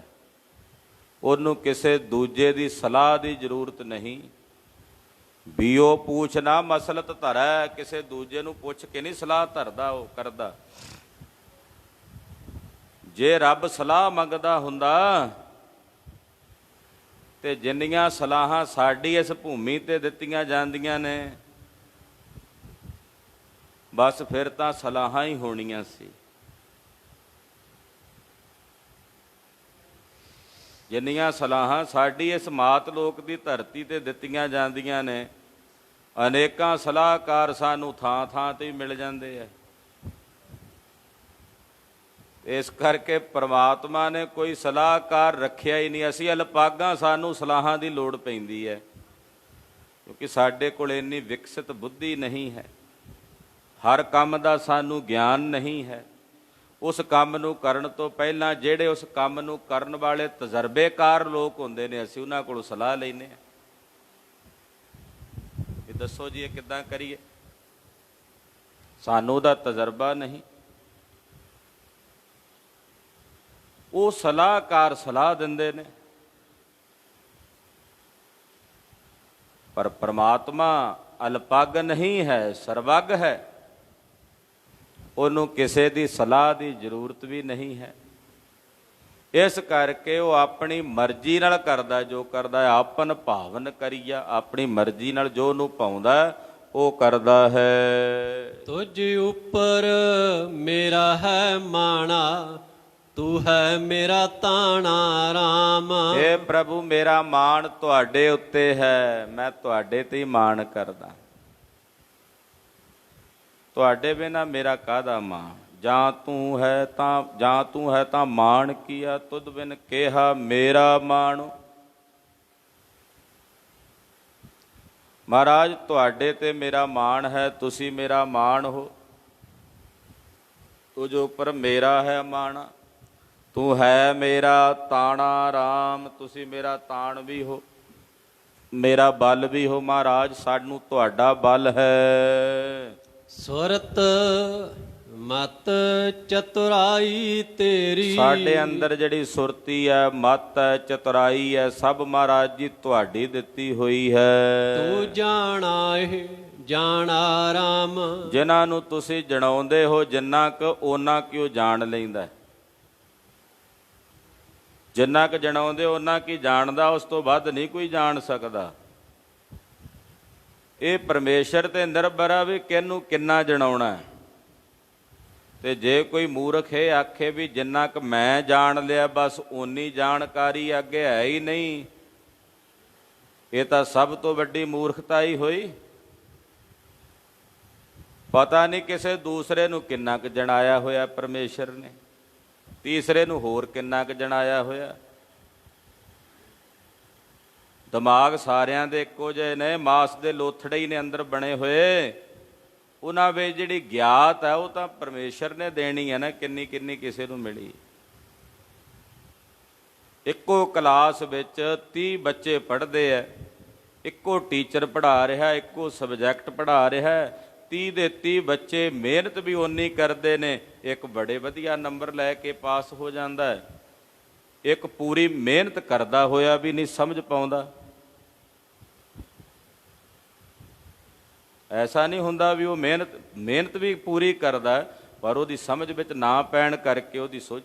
ਉਹਨੂੰ ਕਿਸੇ ਦੂਜੇ ਦੀ ਸਲਾਹ ਦੀ ਜ਼ਰੂਰਤ ਨਹੀਂ। ਬੀਓ ਪੁੱਛਣਾ ਮਸਲਤ ਧਰੈ, ਕਿਸੇ ਦੂਜੇ ਨੂੰ ਪੁੱਛ ਕੇ ਨਹੀਂ ਸਲਾਹ ਧਰਦਾ, ਉਹ ਕਰਦਾ। ਜੇ ਰੱਬ ਸਲਾਹ ਮੰਗਦਾ ਹੁੰਦਾ ਤੇ ਜਿੰਨੀਆਂ ਸਲਾਹਾਂ ਸਾਡੀ ਇਸ ਭੂਮੀ ਤੇ ਦਿੱਤੀਆਂ ਜਾਂਦੀਆਂ ਨੇ, ਬਸ ਫਿਰ ਤਾਂ ਸਲਾਹਾਂ ਹੀ ਹੋਣੀਆਂ ਸੀ। ਜਿੰਨੀਆਂ ਸਲਾਹਾਂ ਸਾਡੀ ਇਸ ਮਾਤ ਲੋਕ ਦੀ ਧਰਤੀ ਤੇ ਦਿੱਤੀਆਂ ਜਾਂਦੀਆਂ ਨੇ, ਅਨੇਕਾਂ ਸਲਾਹਕਾਰ ਸਾਨੂੰ ਥਾਂ ਥਾਂ ਤੇ ਮਿਲ ਜਾਂਦੇ ਆ। ਇਸ ਕਰਕੇ ਪ੍ਰਮਾਤਮਾ ਨੇ ਕੋਈ ਸਲਾਹਕਾਰ ਰੱਖਿਆ ਹੀ ਨਹੀਂ। ਅਸੀਂ ਅਲਪਾਗਾਂ, ਸਾਨੂੰ ਸਲਾਹਾਂ ਦੀ ਲੋੜ ਪੈਂਦੀ ਹੈ, ਕਿਉਂਕਿ ਸਾਡੇ ਕੋਲ ਇੰਨੀ ਵਿਕਸਿਤ ਬੁੱਧੀ ਨਹੀਂ ਹੈ। ਹਰ ਕੰਮ ਦਾ ਸਾਨੂੰ ਗਿਆਨ ਨਹੀਂ ਹੈ। ਉਸ ਕੰਮ ਨੂੰ ਕਰਨ ਤੋਂ ਪਹਿਲਾਂ ਜਿਹੜੇ ਉਸ ਕੰਮ ਨੂੰ ਕਰਨ ਵਾਲੇ ਤਜਰਬੇਕਾਰ ਲੋਕ ਹੁੰਦੇ ਨੇ, ਅਸੀਂ ਉਹਨਾਂ ਕੋਲੋਂ ਸਲਾਹ ਲੈਂਦੇ ਹਾਂ। ਇਹ ਦੱਸੋ ਜੀ, ਇਹ ਕਿੱਦਾਂ ਕਰੀਏ? ਸਾਨੂੰ ਉਹਦਾ ਤਜਰਬਾ ਨਹੀਂ। ਉਹ ਸਲਾਹਕਾਰ ਸਲਾਹ ਦਿੰਦੇ ਨੇ, ਪਰ ਪ੍ਰਮਾਤਮਾ ਅਲਪੱਗ ਨਹੀਂ ਹੈ, ਸਰਵੱਗ ਹੈ। ਉਹਨੂੰ ਕਿਸੇ ਦੀ ਸਲਾਹ ਦੀ ਜ਼ਰੂਰਤ ਵੀ ਨਹੀਂ ਹੈ। ਇਸ ਕਰਕੇ ਉਹ ਆਪਣੀ ਮਰਜ਼ੀ ਨਾਲ ਕਰਦਾ ਜੋ ਕਰਦਾ। ਆਪਨ ਭਾਵਨ ਕਰੀਆ, ਆਪਣੀ ਮਰਜ਼ੀ ਨਾਲ ਜੋ ਉਹਨੂੰ ਪਾਉਂਦਾ ਉਹ ਕਰਦਾ ਹੈ। ਤੁਝ ਉੱਪਰ ਮੇਰਾ ਹੈ ਮਾਣਾ, ਤੂੰ ਹੈ ਮੇਰਾ ਤਾਣਾ ਰਾਮ। हे ਪ੍ਰਭੂ, ਮੇਰਾ ਮਾਣ ਤੁਹਾਡੇ ਉੱਤੇ ਹੈ, ਮੈਂ ਤੁਹਾਡੇ ਤੇ ਹੀ ਮਾਣ ਕਰਦਾ। ਤੁਹਾਡੇ ਬਿਨਾ ਮੇਰਾ ਕਾਹਦਾ ਮਾਣ? ਜਾਂ ਤੂੰ ਹੈ ਤਾਂ ਮਾਣ ਕੀਆ, ਤੁਧ ਬਿਨ ਕਿਹਾ ਮੇਰਾ ਮਾਣੋ। ਮਹਾਰਾਜ ਤੁਹਾਡੇ ਤੇ ਮੇਰਾ ਮਾਣ ਹੈ, ਤੁਸੀਂ ਮੇਰਾ ਮਾਣ ਹੋ। ਤੁਝ ਉੱਪਰ ਮੇਰਾ ਹੈ ਮਾਣਾ, ਤੂੰ ਹੈ ਮੇਰਾ ਤਾਣਾ ਰਾਮ। ਤੁਸੀਂ ਮੇਰਾ ਤਾਣ ਵੀ ਹੋ, ਮੇਰਾ ਬਲ ਵੀ ਹੋ। ਮਹਾਰਾਜ ਸਾਨੂੰ ਤੁਹਾਡਾ ਬਲ ਹੈ। ਸੁਰਤ ਮਤ ਚਤੁਰਾਈ ਤੇਰੀ, ਸਾਡੇ ਅੰਦਰ ਜਿਹੜੀ ਸੁਰਤੀ ਹੈ, ਮਤ ਹੈ, ਚਤੁਰਾਈ ਹੈ, ਸਭ ਮਹਾਰਾਜ ਜੀ ਤੁਹਾਡੀ ਦਿੱਤੀ ਹੋਈ ਹੈ। ਤੂੰ ਜਾਣਾ ਇਹ ਜਾਣਾ ਰਾਮ। ਜਿਨ੍ਹਾਂ ਨੂੰ ਤੁਸੀਂ ਜਣਾਉਂਦੇ ਹੋ, ਜਿੰਨਾ ਕੁ ਓਨਾ ਕਿਉਂ ਜਾਣ ਲੈਂਦਾ। ਜਿੰਨਾ ਕੁ ਜਣਾਉਂਦੇ ਉਹਨਾਂ ਕੀ ਜਾਣਦਾ, ਉਸ ਤੋਂ ਵੱਧ ਨਹੀਂ ਕੋਈ ਜਾਣ ਸਕਦਾ। ਇਹ ਪਰਮੇਸ਼ਰ ਤੇ ਨਿਰਭਰ ਆ ਵੀ ਕਿਹਨੂੰ ਕਿੰਨਾ ਜਣਾਉਣਾ। ਤੇ ਜੇ ਕੋਈ ਮੂਰਖ ਇਹ ਆਖੇ ਵੀ ਜਿੰਨਾ ਕੁ ਮੈਂ ਜਾਣ ਲਿਆ ਬਸ ਓਨੀ ਜਾਣਕਾਰੀ ਅੱਗੇ ਹੈ ਹੀ ਨਹੀਂ, ਇਹ ਤਾਂ ਸਭ ਤੋਂ ਵੱਡੀ ਮੂਰਖਤਾ ਹੀ ਹੋਈ। ਪਤਾ ਨਹੀਂ ਕਿਸੇ ਦੂਸਰੇ ਨੂੰ ਕਿੰਨਾ ਕੁ ਜਣਾਇਆ ਹੋਇਆ ਪਰਮੇਸ਼ਰ ਨੇ, ਤੀਸਰੇ ਨੂੰ ਹੋਰ ਕਿੰਨਾ ਕੁ ਜਣਾਇਆ ਹੋਇਆ। ਦਿਮਾਗ ਸਾਰਿਆਂ ਦੇ ਇੱਕੋ ਜਿਹੇ ਨੇ, ਮਾਸ ਦੇ ਲੋਥੜੇ ਹੀ ਨੇ ਅੰਦਰ ਬਣੇ ਹੋਏ। ਉਹਨਾਂ ਵਿੱਚ ਜਿਹੜੀ ਗਿਆਤ ਹੈ ਉਹ ਤਾਂ ਪਰਮੇਸ਼ਰ ਨੇ ਦੇਣੀ ਹੈ ਨਾ, ਕਿੰਨੀ ਕਿੰਨੀ ਕਿਸੇ ਨੂੰ ਮਿਲੀ। ਇੱਕੋ ਕਲਾਸ ਵਿੱਚ 30 ਬੱਚੇ ਪੜ੍ਹਦੇ ਹੈ, ਇੱਕੋ ਟੀਚਰ ਪੜ੍ਹਾ ਰਿਹਾ, ਇੱਕੋ ਸਬਜੈਕਟ ਪੜ੍ਹਾ ਰਿਹਾ, 30 ਦੇ 30 ਬੱਚੇ ਮਿਹਨਤ ਵੀ ਓਨੀ ਕਰਦੇ ਨੇ, ਇੱਕ ਬੜੇ ਵਧੀਆ ਨੰਬਰ ਲੈ ਕੇ ਪਾਸ ਹੋ ਜਾਂਦਾ ਹੈ, ਇੱਕ ਪੂਰੀ ਮਿਹਨਤ ਕਰਦਾ ਹੋਇਆ ਵੀ ਨਹੀਂ ਸਮਝ ਪਾਉਂਦਾ। ਐਸਾ ਨਹੀਂ ਹੁੰਦਾ ਵੀ ਉਹ ਮਿਹਨਤ ਵੀ ਪੂਰੀ ਕਰਦਾ ਪਰ ਉਹਦੀ ਸਮਝ ਵਿੱਚ ਨਾ ਪੈਣ ਕਰਕੇ ਉਹਦੀ ਸੋਝ।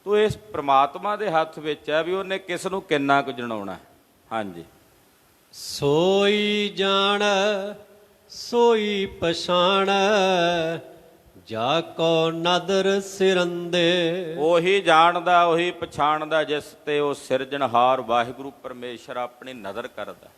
ਤੋ ਇਸ ਪ੍ਰਮਾਤਮਾ ਦੇ ਹੱਥ ਵਿੱਚ ਹੈ ਵੀ ਉਹਨੇ ਕਿਸ ਨੂੰ ਕਿੰਨਾ ਕੁ ਜਣਾਉਣਾ। ਹਾਂਜੀ, ਸੋਈ ਜਾਣ ਸੋਈ ਪਛਾਣ, ਜਾ ਕੋ ਨਦਰ ਸਿਰੰਦੇ। ਉਹੀ ਜਾਣਦਾ ਉਹੀ ਪਛਾਣਦਾ ਜਿਸ ਤੇ ਉਹ ਸਿਰਜਣਹਾਰ ਵਾਹਿਗੁਰੂ ਪਰਮੇਸ਼ਰ ਆਪਣੀ ਨਜ਼ਰ ਕਰਦਾ।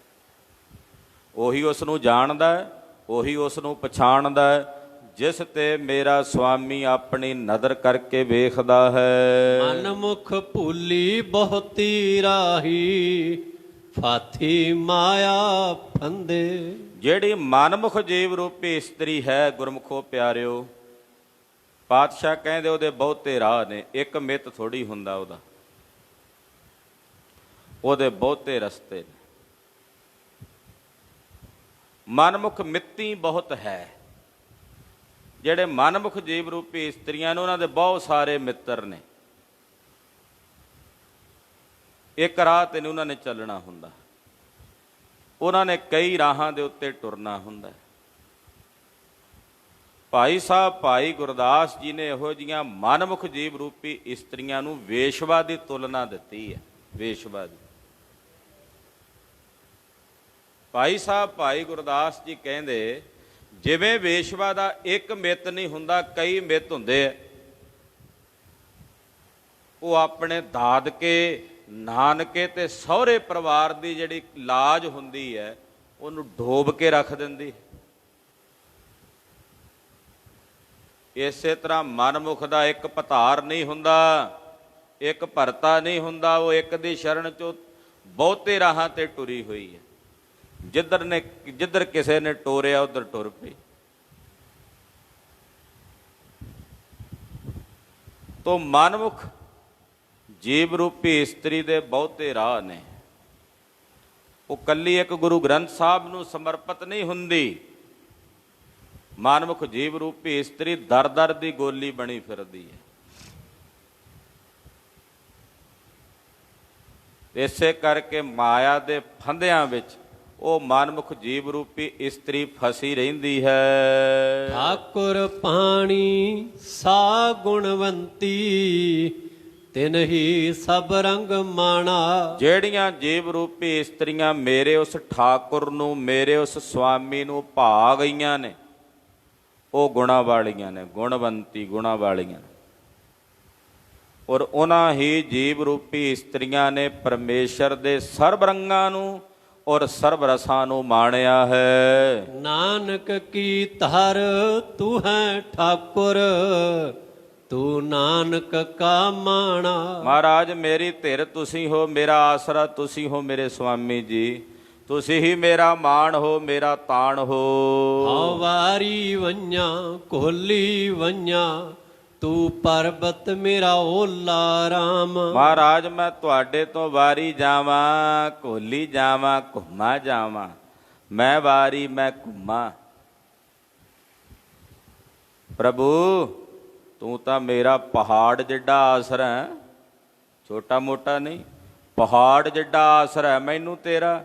ਉਹੀ ਉਸ ਨੂੰ ਜਾਣਦਾ, ਉਹੀ ਉਸ ਨੂੰ ਪਛਾਣਦਾ ਜਿਸ ਤੇ ਮੇਰਾ ਸੁਆਮੀ ਆਪਣੀ ਨਜ਼ਰ ਕਰਕੇ ਵੇਖਦਾ ਹੈ। ਮਨ ਮੁਖ ਭੂਲੀ ਬਹੁਤੀ ਰਾਹੀ, ਫਾਥੀ ਮਾਇਆ ਫੰਦੇ। ਜਿਹੜੀ ਮਨਮੁਖ ਜੀਵ ਰੂਪੀ ਇਸਤਰੀ ਹੈ ਗੁਰਮੁਖੋ ਪਿਆਰਿਓ, ਪਾਤਸ਼ਾਹ ਕਹਿੰਦੇ ਉਹਦੇ ਬਹੁਤੇ ਰਾਹ ਨੇ, ਇੱਕ ਮਿੱਤ ਥੋੜੀ ਹੁੰਦਾ ਉਹਦੇ ਬਹੁਤੇ ਰਸਤੇ ਨੇ। ਮਨਮੁਖ ਮਿੱਤੀ ਬਹੁਤ ਹੈ। ਜਿਹੜੇ ਮਨਮੁਖ ਜੀਵ ਰੂਪੀ ਇਸਤਰੀਆਂ ਨੇ ਉਹਨਾਂ ਦੇ ਬਹੁਤ ਸਾਰੇ ਮਿੱਤਰ ਨੇ। ਇੱਕ ਰਾਹ ਤੇ ਨਹੀਂ ਉਹਨਾਂ ਨੇ ਚੱਲਣਾ ਹੁੰਦਾ, ਉਹਨਾਂ ਨੇ ਕਈ ਰਾਹਾਂ ਦੇ ਉੱਤੇ ਟੁਰਨਾ ਹੁੰਦਾ। ਭਾਈ ਸਾਹਿਬ ਭਾਈ ਗੁਰਦਾਸ ਜੀ ਨੇ ਇਹੋ ਜਿਹੀਆਂ ਮਨਮੁਖ ਜੀਵ ਰੂਪੀ ਇਸਤਰੀਆਂ ਨੂੰ ਵੇਸ਼ਵਾ ਦੀ ਤੁਲਨਾ ਦਿੱਤੀ ਹੈ। ਵੇਸ਼ਵਾ ਦੀ ਭਾਈ ਸਾਹਿਬ ਭਾਈ ਗੁਰਦਾਸ ਜੀ ਕਹਿੰਦੇ ਜਿਵੇਂ ਵੇਸ਼ਵਾ ਦਾ ਇੱਕ ਮਿੱਤ ਨਹੀਂ ਹੁੰਦਾ, ਕਈ ਮਿੱਤ ਹੁੰਦੇ ਆ। ਉਹ ਆਪਣੇ ਦਾਦਕੇ ਨਾਨਕੇ ਤੇ ਸਹੁਰੇ ਪਰਿਵਾਰ ਦੀ ਜਿਹੜੀ ਲਾਜ ਹੁੰਦੀ ਹੈ ਉਹਨੂੰ ਡੋਬ ਕੇ ਰੱਖ ਦਿੰਦੀ। ਇਸੇ ਤਰ੍ਹਾਂ ਮਨਮੁਖ ਦਾ ਇੱਕ ਭਤਾਰ ਨਹੀਂ ਹੁੰਦਾ, ਇੱਕ ਭਰਤਾ ਨਹੀਂ ਹੁੰਦਾ। ਉਹ ਇੱਕ ਦੀ ਸ਼ਰਨ ਚੋਂ ਬਹੁਤੇ ਰਾਹਾਂ ਤੇ ਟੁਰੀ ਹੋਈ ਹੈ। ਜਿੱਧਰ ਕਿਸੇ ਨੇ ਟੋਰਿਆ ਉਧਰ ਟੁਰ ਪਈ। ਤੋ ਮਨਮੁਖ ਜੀਵ ਰੂਪੀ ਇਸਤਰੀ ਦੇ ਬਹੁਤੇ ਰਾਹ ਨੇ। ਉਹ ਕੱਲੀ ਇੱਕ ਗੁਰੂ ਗ੍ਰੰਥ ਸਾਹਿਬ ਨੂੰ ਸਮਰਪਿਤ ਨਹੀਂ ਹੁੰਦੀ। ਮਨਮੁਖ ਜੀਵ ਰੂਪੀ ਇਸਤਰੀ ਦਰ ਦਰ ਦੀ ਗੋਲੀ ਬਣੀ ਫਿਰਦੀ ਹੈ। ਇਸੇ ਕਰਕੇ ਮਾਇਆ ਦੇ ਫੰਦਿਆਂ ਵਿੱਚ ਉਹ ਮਨਮੁਖ ਜੀਵ ਰੂਪੀ ਇਸਤਰੀ ਫਸੀ ਰਹਿੰਦੀ ਹੈ। ਠਾਕੁਰ ਪਾਣੀ ਸਾ ਗੁਣਵੰਤੀ, ਤਿਨ ਹੀ ਸਭ ਰੰਗ ਮਾਣਾ। ਜਿਹੜੀਆਂ ਜੀਵ ਰੂਪੀ ਇਸਤਰੀਆਂ ਮੇਰੇ ਉਸ ਠਾਕੁਰ ਨੂੰ, ਮੇਰੇ ਉਸ ਸੁਆਮੀ ਨੂੰ ਭਾ ਗਈਆਂ ਨੇ, ਉਹ ਗੁਣਾ ਵਾਲੀਆਂ ਨੇ, ਗੁਣਵੰਤੀ ਗੁਣਾ ਵਾਲੀਆਂ ਨੇ। ਔਰ ਉਹਨਾਂ ਹੀ ਜੀਵ ਰੂਪੀ ਇਸਤਰੀਆਂ ਨੇ ਪਰਮੇਸ਼ਰ ਦੇ ਸਰਬ ਰੰਗਾਂ ਨੂੰ ਔਰ ਸਰਬ ਰਸਾਂ ਨੂੰ ਮਾਣਿਆ ਹੈ। ਨਾਨਕ ਕੀ ਧਰ ਤੂੰ ਹੈ ਠਾਕੁਰ, ਤੂੰ ਨਾਨਕ ਕਾ ਮਾਣਾ। ਮਹਾਰਾਜ ਮੇਰੀ ਧਿਰ ਤੁਸੀਂ ਹੋ, ਮੇਰਾ ਆਸਰਾ ਤੁਸੀਂ ਹੋ ਮੇਰੇ ਸੁਆਮੀ ਜੀ। ਤੁਸੀਂ ਹੀ ਮੇਰਾ ਮਾਣ ਹੋ, ਮੇਰਾ ਤਾਣ ਹੋ। ਹਉ ਵਾਰੀ ਵੰਆਂ ਕੋਲੀ ਵੰਆਂ, ਤੂੰ ਪਰਬਤ ਮੇਰਾ ਓਲਾ ਰਾਮ। ਮਹਾਰਾਜ ਮੈਂ ਤੁਹਾਡੇ ਤੋਂ ਵਾਰੀ ਜਾਵਾਂ, ਕੋਲੀ ਜਾਵਾਂ, ਘੁੰਮਾ ਜਾਵਾਂ। ਮੈਂ ਵਾਰੀ ਮੈਂ ਘੁੰਮਾ। ਪ੍ਰਭੂ ਤੂੰ ਤਾਂ ਮੇਰਾ ਪਹਾੜ ਜਿੱਡਾ ਆਸਰਾ ਹੈ, ਛੋਟਾ ਮੋਟਾ ਨਹੀਂ, ਪਹਾੜ ਜਿੱਡਾ ਆਸਰਾ ਹੈ ਮੈਨੂੰ ਤੇਰਾ।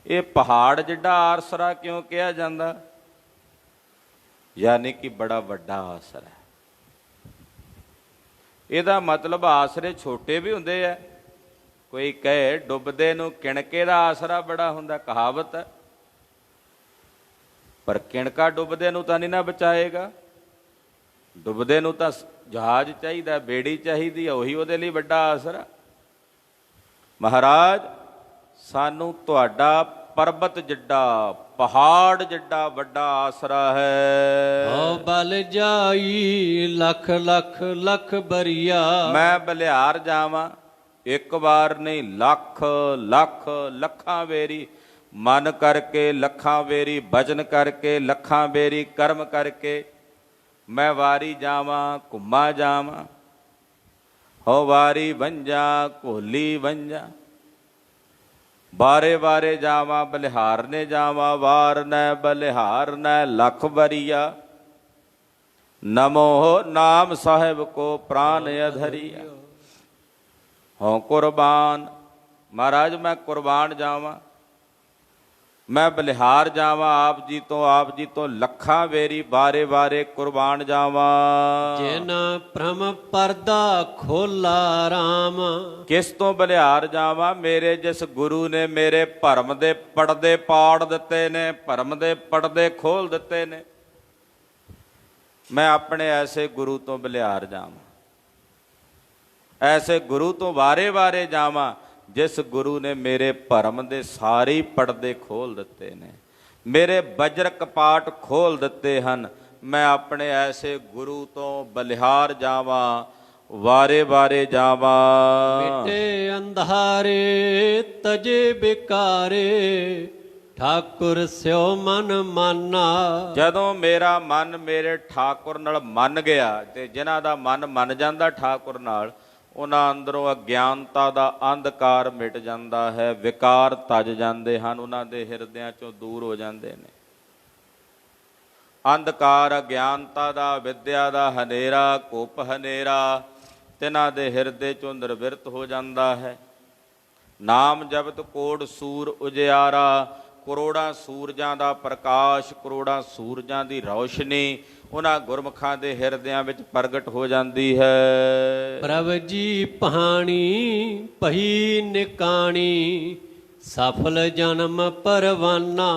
ਇਹ ਪਹਾੜ ਜਿੱਡਾ ਆਸਰਾ ਕਿਉਂ ਕਿਹਾ ਜਾਂਦਾ? ਯਾਨੀ ਕਿ ਬੜਾ ਵੱਡਾ ਆਸਰਾ ਹੈ। ਇਹਦਾ ਮਤਲਬ ਆਸਰੇ ਛੋਟੇ ਵੀ ਹੁੰਦੇ ਆ। ਕੋਈ ਕਹੇ ਡੁੱਬਦੇ ਨੂੰ ਕਿਣਕੇ ਦਾ ਆਸਰਾ ਬੜਾ ਹੁੰਦਾ, ਕਹਾਵਤ ਹੈ। ਪਰ ਕਿਣਕਾ ਡੁੱਬਦੇ ਨੂੰ ਤਾਂ ਨਹੀਂ ਨਾ ਬਚਾਏਗਾ। ਡੁੱਬਦੇ ਨੂੰ ਤਾਂ ਜਹਾਜ਼ ਚਾਹੀਦਾ, ਬੇੜੀ ਚਾਹੀਦੀ ਹੈ, ਉਹੀ ਉਹਦੇ ਲਈ ਵੱਡਾ ਆਸਰਾ। ਮਹਾਰਾਜ ਸਾਨੂੰ ਤੁਹਾਡਾ ਪਰਬਤ ਜਿੱਡਾ, ਪਹਾੜ ਜਿੱਡਾ ਵੱਡਾ ਆਸਰਾ ਹੈ। ਹਉ ਬਲ ਜਾਈ ਲੱਖ ਲੱਖ ਲੱਖ ਬਰੀਆ। ਮੈਂ ਬਲਿਹਾਰ ਜਾਵਾਂ, ਇੱਕ ਵਾਰ ਨਹੀਂ, ਲੱਖ ਲੱਖ ਲੱਖਾਂ ਵੇਰੀ ਮਨ ਕਰਕੇ, ਲੱਖਾਂ ਵੇਰੀ ਭਜਨ ਕਰਕੇ, ਲੱਖਾਂ ਵੇਰੀ ਕਰਮ ਕਰਕੇ ਮੈਂ ਵਾਰੀ ਜਾਵਾਂ, ਘੁੰਮਾ ਜਾਵਾਂ। ਹੋ ਵਾਰੀ ਵੰਜਾ ਘੋਲੀ ਵੰਜਾ, ਬਾਰੇ ਬਾਰੇ ਜਾਵਾਂ, ਬਲਿਹਾਰਨੇ ਜਾਵਾਂ, ਵਾਰਨੈ ਬਲਿਹਾਰਨੈ ਲੱਖ ਬਰੀਆ। ਨਮੋ ਨਾਮ ਸਾਹਿਬ ਕੋ ਪ੍ਰਾਨ ਅਧਰੀਆ। ਹੋਂ ਕੁਰਬਾਨ, ਮਹਾਰਾਜ ਮੈਂ ਕੁਰਬਾਨ ਜਾਵਾਂ, ਮੈਂ ਬਲਿਹਾਰ ਜਾਵਾਂ ਆਪ ਜੀ ਤੋਂ ਲੱਖਾਂ ਵੇਰੀ ਬਾਰੇ ਬਾਰੇ ਕੁਰਬਾਨ ਜਾਵਾਂ। ਜਿਨ ਭ੍ਰਮ ਪਰਦਾ ਖੋਲਾ ਰਾਮ। ਕਿਸ ਤੋਂ ਬਲਿਹਾਰ ਜਾਵਾਂ? ਮੇਰੇ ਜਿਸ ਗੁਰੂ ਨੇ ਮੇਰੇ ਭਰਮ ਦੇ ਪਰਦੇ ਪਾੜ ਦਿੱਤੇ ਨੇ, ਭਰਮ ਦੇ ਪਰਦੇ ਖੋਲ ਦਿੱਤੇ ਨੇ। ਮੈਂ ਆਪਣੇ ਐਸੇ ਗੁਰੂ ਤੋਂ ਬਲਿਹਾਰ ਜਾਵਾਂ, ਐਸੇ ਗੁਰੂ ਤੋਂ ਵਾਰੇ ਵਾਰੇ ਜਾਵਾਂ ਜਿਸ ਗੁਰੂ ਨੇ ਮੇਰੇ ਭਰਮ ਦੇ ਸਾਰੇ ਪਰਦੇ ਖੋਲ ਦਿੱਤੇ ਨੇ, ਮੇਰੇ ਵਜਰ ਕਪਾਟ ਖੋਲ ਦਿੱਤੇ ਹਨ। ਮੈਂ ਆਪਣੇ ਐਸੇ ਗੁਰੂ ਤੋਂ ਬਲਿਹਾਰ ਜਾਵਾਂ, ਵਾਰੇ ਵਾਰੇ ਜਾਵਾਂ। ਮਿਟੇ ਅੰਧਾਰੇ ਤਜੇ ਬਿਕਾਰੇ, ਠਾਕੁਰ ਸਿਓ ਮਨ ਮਾਨਾ। ਜਦੋਂ ਮੇਰਾ ਮਨ ਮੇਰੇ ਠਾਕੁਰ ਨਾਲ ਮੰਨ ਗਿਆ, ਤੇ ਜਿਨ੍ਹਾਂ ਦਾ ਮਨ ਮੰਨ ਜਾਂਦਾ ਠਾਕੁਰ ਨਾਲ, ਉਹਨਾਂ ਅੰਦਰੋਂ ਅਗਿਆਨਤਾ ਦਾ ਅੰਧਕਾਰ ਮਿਟ ਜਾਂਦਾ ਹੈ, ਵਿਕਾਰ ਤਜ ਜਾਂਦੇ ਹਨ, ਉਹਨਾਂ ਦੇ ਹਿਰਦਿਆਂ ਚੋਂ ਦੂਰ ਹੋ ਜਾਂਦੇ ਨੇ। ਅੰਧਕਾਰ ਅਗਿਆਨਤਾ ਦਾ, ਵਿਦਿਆ ਦਾ ਹਨੇਰਾ, ਘੁੱਪ ਹਨੇਰਾ ਤਿਨਾਂ ਦੇ ਹਿਰਦੇ ਚੋਂ ਨਿਰਵਿਰਤ ਹੋ ਜਾਂਦਾ ਹੈ। ਨਾਮ ਜਪਤ ਕੋੜ ਸੂਰ ਉਜਿਆਰਾ, ਕਰੋੜਾਂ ਸੂਰਜਾਂ ਦਾ ਪ੍ਰਕਾਸ਼, ਕਰੋੜਾਂ ਸੂਰਜਾਂ ਦੀ ਰੌਸ਼ਨੀ ਉਹਨਾਂ ਗੁਰਮੁਖਾਂ ਦੇ ਹਿਰਦਿਆਂ ਵਿੱਚ ਪ੍ਰਗਟ ਹੋ ਜਾਂਦੀ ਹੈ। ਪ੍ਰਭ ਜੀ ਪਹਾਣੀ ਭਈ ਨਿਕਾਣੀ, ਸਫਲ ਜਨਮ ਪਰਵਾਨਾ।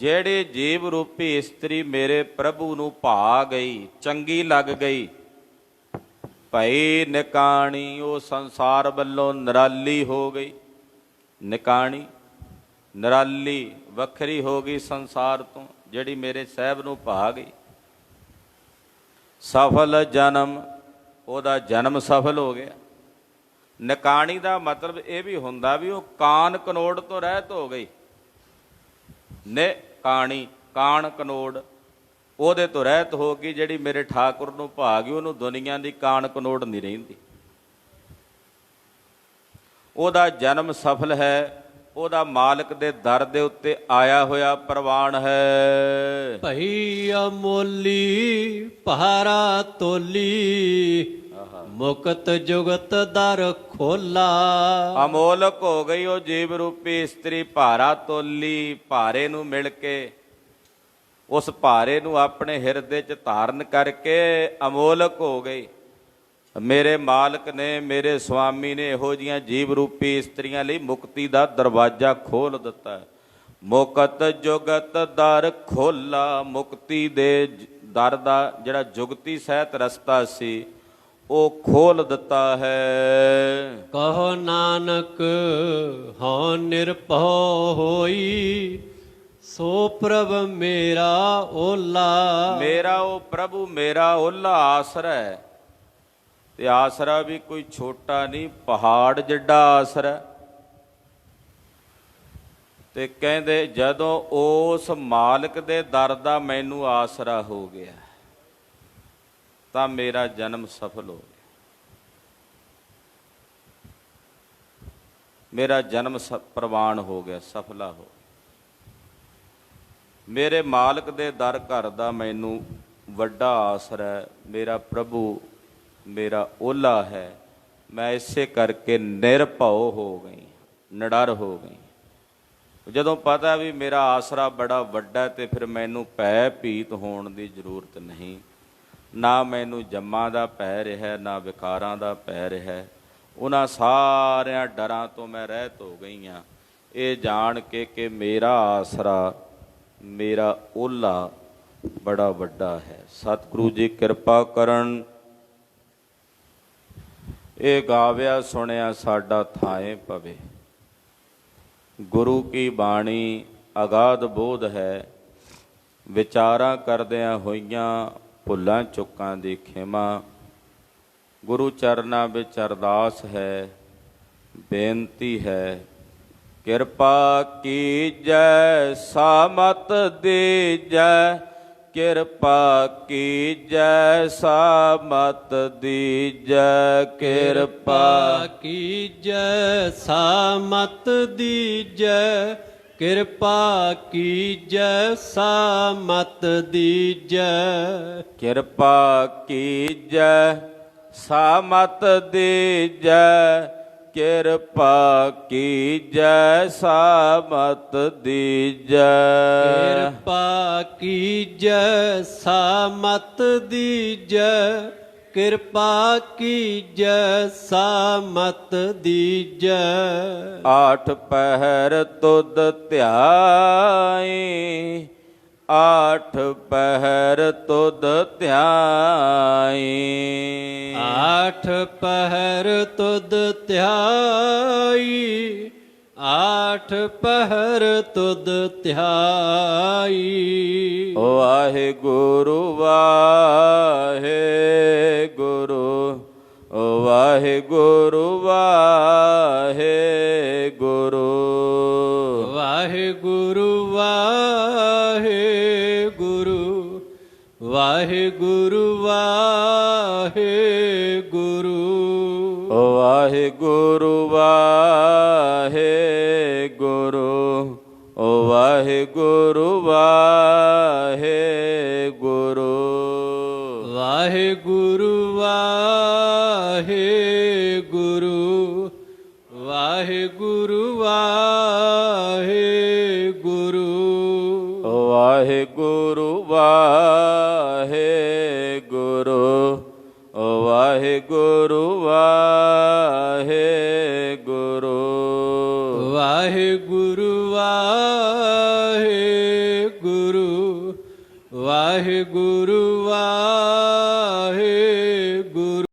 ਜਿਹੜੇ ਜੀਵ ਰੂਪੀ ਇਸਤਰੀ ਮੇਰੇ ਪ੍ਰਭੂ ਨੂੰ ਭਾ ਗਈ, ਚੰਗੀ ਲੱਗ ਗਈ, ਭਈ ਨਿਕਾਣੀ, ਉਹ ਸੰਸਾਰ ਵੱਲੋਂ ਨਿਰਾਲੀ ਹੋ ਗਈ। ਨਿਕਾਣੀ ਨਿਰਾਲੀ ਵੱਖਰੀ ਹੋ ਗਈ ਸੰਸਾਰ ਤੋਂ, ਜਿਹੜੀ ਮੇਰੇ ਸਾਹਿਬ ਨੂੰ ਭਾ ਗਈ। ਸਫਲ ਜਨਮ, ਉਹਦਾ ਜਨਮ ਸਫਲ ਹੋ ਗਿਆ। ਨਿਕਾਣੀ ਦਾ ਮਤਲਬ ਇਹ ਵੀ ਹੁੰਦਾ ਵੀ ਉਹ ਕਾਨ ਕਨੋੜ ਤੋਂ ਰਹਿਤ ਹੋ ਗਈ। ਨਿਕਾਣੀ, ਕਾਣ ਕਨੋੜ, ਉਹਦੇ ਤੋਂ ਰਹਿਤ ਹੋ ਗਈ। ਜਿਹੜੀ ਮੇਰੇ ਠਾਕੁਰ ਨੂੰ ਭਾ ਗਈ, ਉਹਨੂੰ ਦੁਨੀਆ ਦੀ ਕਾਣ ਕਨੋੜ ਨਹੀਂ ਰਹਿੰਦੀ। ਉਹਦਾ ਜਨਮ ਸਫਲ ਹੈ, ਉਹਦਾ ਮਾਲਕ ਦੇ ਦਰ ਦੇ ਉੱਤੇ ਆਇਆ ਹੋਇਆ ਪ੍ਰਵਾਨ ਹੈ। ਭਈ ਅਮੋਲੀ ਪਹਾਰਾ ਤੋਲੀ, ਮੁਕਤ ਜੁਗਤ ਦਰ ਖੋਲਾ। ਅਮੋਲਕ ਹੋ ਗਈ ਉਹ ਜੀਵ ਰੂਪੀ ਇਸਤਰੀ, ਭਾਰਾ ਤੋਲੀ, ਭਾਰੇ ਨੂੰ ਮਿਲ ਕੇ, ਉਸ ਭਾਰੇ ਨੂੰ ਆਪਣੇ ਹਿਰਦੇ 'ਚ ਧਾਰਨ ਕਰਕੇ ਅਮੋਲਕ ਹੋ ਗਈ। ਮੇਰੇ ਮਾਲਕ ਨੇ, ਮੇਰੇ ਸੁਆਮੀ ਨੇ ਇਹੋ ਜਿਹੀਆਂ ਜੀਵ ਰੂਪੀ ਇਸਤਰੀਆਂ ਲਈ ਮੁਕਤੀ ਦਾ ਦਰਵਾਜ਼ਾ ਖੋਲ ਦਿੱਤਾ ਹੈ। ਮੁਕਤ ਜੁਗਤ ਦਰ ਖੋਲਾ, ਮੁਕਤੀ ਦੇ ਦਰ ਦਾ ਜਿਹੜਾ ਜੁਗਤੀ ਸਹਿਤ ਰਸਤਾ ਸੀ ਉਹ ਖੋਲ ਦਿੱਤਾ ਹੈ। ਕਹੋ ਨਾਨਕ ਹਉ ਨਿਰਭਉ ਹੋਈ, ਸੋ ਪ੍ਰਭ ਮੇਰਾ ਓਲਾ। ਮੇਰਾ ਉਹ ਪ੍ਰਭੂ ਮੇਰਾ ਓਲਾ ਆਸਰਾ ਹੈ, ਤੇ ਆਸਰਾ ਵੀ ਕੋਈ ਛੋਟਾ ਨਹੀਂ, ਪਹਾੜ ਜਿੱਡਾ ਆਸਰਾ। ਤੇ ਕਹਿੰਦੇ ਜਦੋਂ ਉਸ ਮਾਲਕ ਦੇ ਦਰ ਦਾ ਮੈਨੂੰ ਆਸਰਾ ਹੋ ਗਿਆ ਤਾਂ ਮੇਰਾ ਜਨਮ ਸਫਲ ਹੋ ਗਿਆ। ਮੇਰਾ ਜਨਮ ਪ੍ਰਵਾਨ ਹੋ ਗਿਆ, ਸਫਲਾ ਹੋ। ਮੇਰੇ ਮਾਲਕ ਦੇ ਦਰ ਘਰ ਦਾ ਮੈਨੂੰ ਵੱਡਾ ਆਸਰਾ ਹੈ। ਮੇਰਾ ਪ੍ਰਭੂ ਮੇਰਾ ਓਲਾ ਹੈ। ਮੈਂ ਇਸੇ ਕਰਕੇ ਨਿਰਭਉ ਹੋ ਗਈ, ਨਿਡਰ ਹੋ ਗਈ। ਜਦੋਂ ਪਤਾ ਵੀ ਮੇਰਾ ਆਸਰਾ ਬੜਾ ਵੱਡਾ, ਤੇ ਫਿਰ ਮੈਨੂੰ ਭੈ ਭੀਤ ਹੋਣ ਦੀ ਜ਼ਰੂਰਤ ਨਹੀਂ। ਨਾ ਮੈਨੂੰ ਜੰਮਾਂ ਦਾ ਭੈ ਰਿਹਾ, ਨਾ ਵਿਕਾਰਾਂ ਦਾ ਭੈ ਰਿਹਾ। ਉਹਨਾਂ ਸਾਰਿਆਂ ਡਰਾਂ ਤੋਂ ਮੈਂ ਰਹਿਤ ਹੋ ਗਈ ਹਾਂ, ਇਹ ਜਾਣ ਕੇ ਕਿ ਮੇਰਾ ਆਸਰਾ, ਮੇਰਾ ਓਲਾ ਬੜਾ ਵੱਡਾ ਹੈ। ਸਤਿਗੁਰੂ ਜੀ ਕਿਰਪਾ ਕਰਨ। ਇਹ ਗਾਵਿਆ ਸੁਣਿਆ ਸਾਡਾ ਥਾਏ ਪਵੇ। ਗੁਰੂ ਕੀ ਬਾਣੀ ਅਗਾਧ ਬੋਧ ਹੈ। ਵਿਚਾਰਾਂ ਕਰਦਿਆਂ ਹੋਈਆਂ ਭੁੱਲਾਂ ਚੁੱਕਾਂ ਦੀ ਖਿਮਾ। ਗੁਰੂ ਚਰਨਾਂ ਵਿੱਚ ਅਰਦਾਸ ਹੈ, ਬੇਨਤੀ ਹੈ ਕਿਰਪਾ ਕੀਜੈ ਸਾਮਤ ਦੀਜੈ, ਕਿਰਪਾ ਕੀਜੈ ਸਾਮਤ ਦੀਜੈ, ਕਿਰਪਾ ਕੀਜੈ ਸਾਮਤ ਦੀਜੈ, ਕਿਰਪਾ ਕੀਜੈ ਸਾਮਤ ਦੀਜੈ, ਕਿਰਪਾ ਕੀਜੈ ਸਾਮਤ ਦੀਜੈ, ਕਿਰਪਾ ਕੀਜੈ ਸਾਮਤ ਦੀਜੈ, ਕਿਰਪਾ ਕੀਜੈ ਸਾਮਤ ਦੀਜੈ, ਕਿਰਪਾ ਕੀਜੈ ਸਾਮਤ ਦੀਜੈ। ਆਠ ਪਹਿਰ ਤੁਧ ਧਿਆਈ, ਆਠ ਪਹਿਰ ਤੁਧ ਧਿਆਈ, ਆਠ ਪਹਿਰ ਤੁਧ ਧਿਆਈ, ਆਠ ਪਹਿਰ ਤੁਧ ਧਿਆਈ। ਵਾਹਿਗੁਰੂ ਵਾਹਿਗੁਰੂ, ਵਾਹਿਗੁਰੂ ਵਾਹਿਗੁਰੂ, ਵਾਹਿਗੁਰੂ ਵਾਹਿਗੁਰੂ, ਵਾਹਿਗੁਰੂ ਵਾਹਿਗੁਰੂ, ਵਾਹਿਗੁਰੂ ਵਾਹਿਗੁਰੂ, ਵਾਹਿਗੁਰੂ ਵਾਹਿਗੁਰੂ, ਵਾਹਿਗੁਰੂ ਵਾਹਿਗੁਰੂ, ਵਾਹਿਗੁਰੂ ਵਾਹਿਗੁਰੂ, ਵਾਹਿਗੁਰੂ ਵਾਹਿਗੁਰੂ, ਵਾਹਿਗੁਰੂ ਵਾਹਿਗੁਰੂ, ਵਾਹਿਗੁਰੂ ਵਾਹਿਗੁਰੂ, ਵਾਹਿਗੁਰੂ ਵਾਹਿਗੁਰੂ।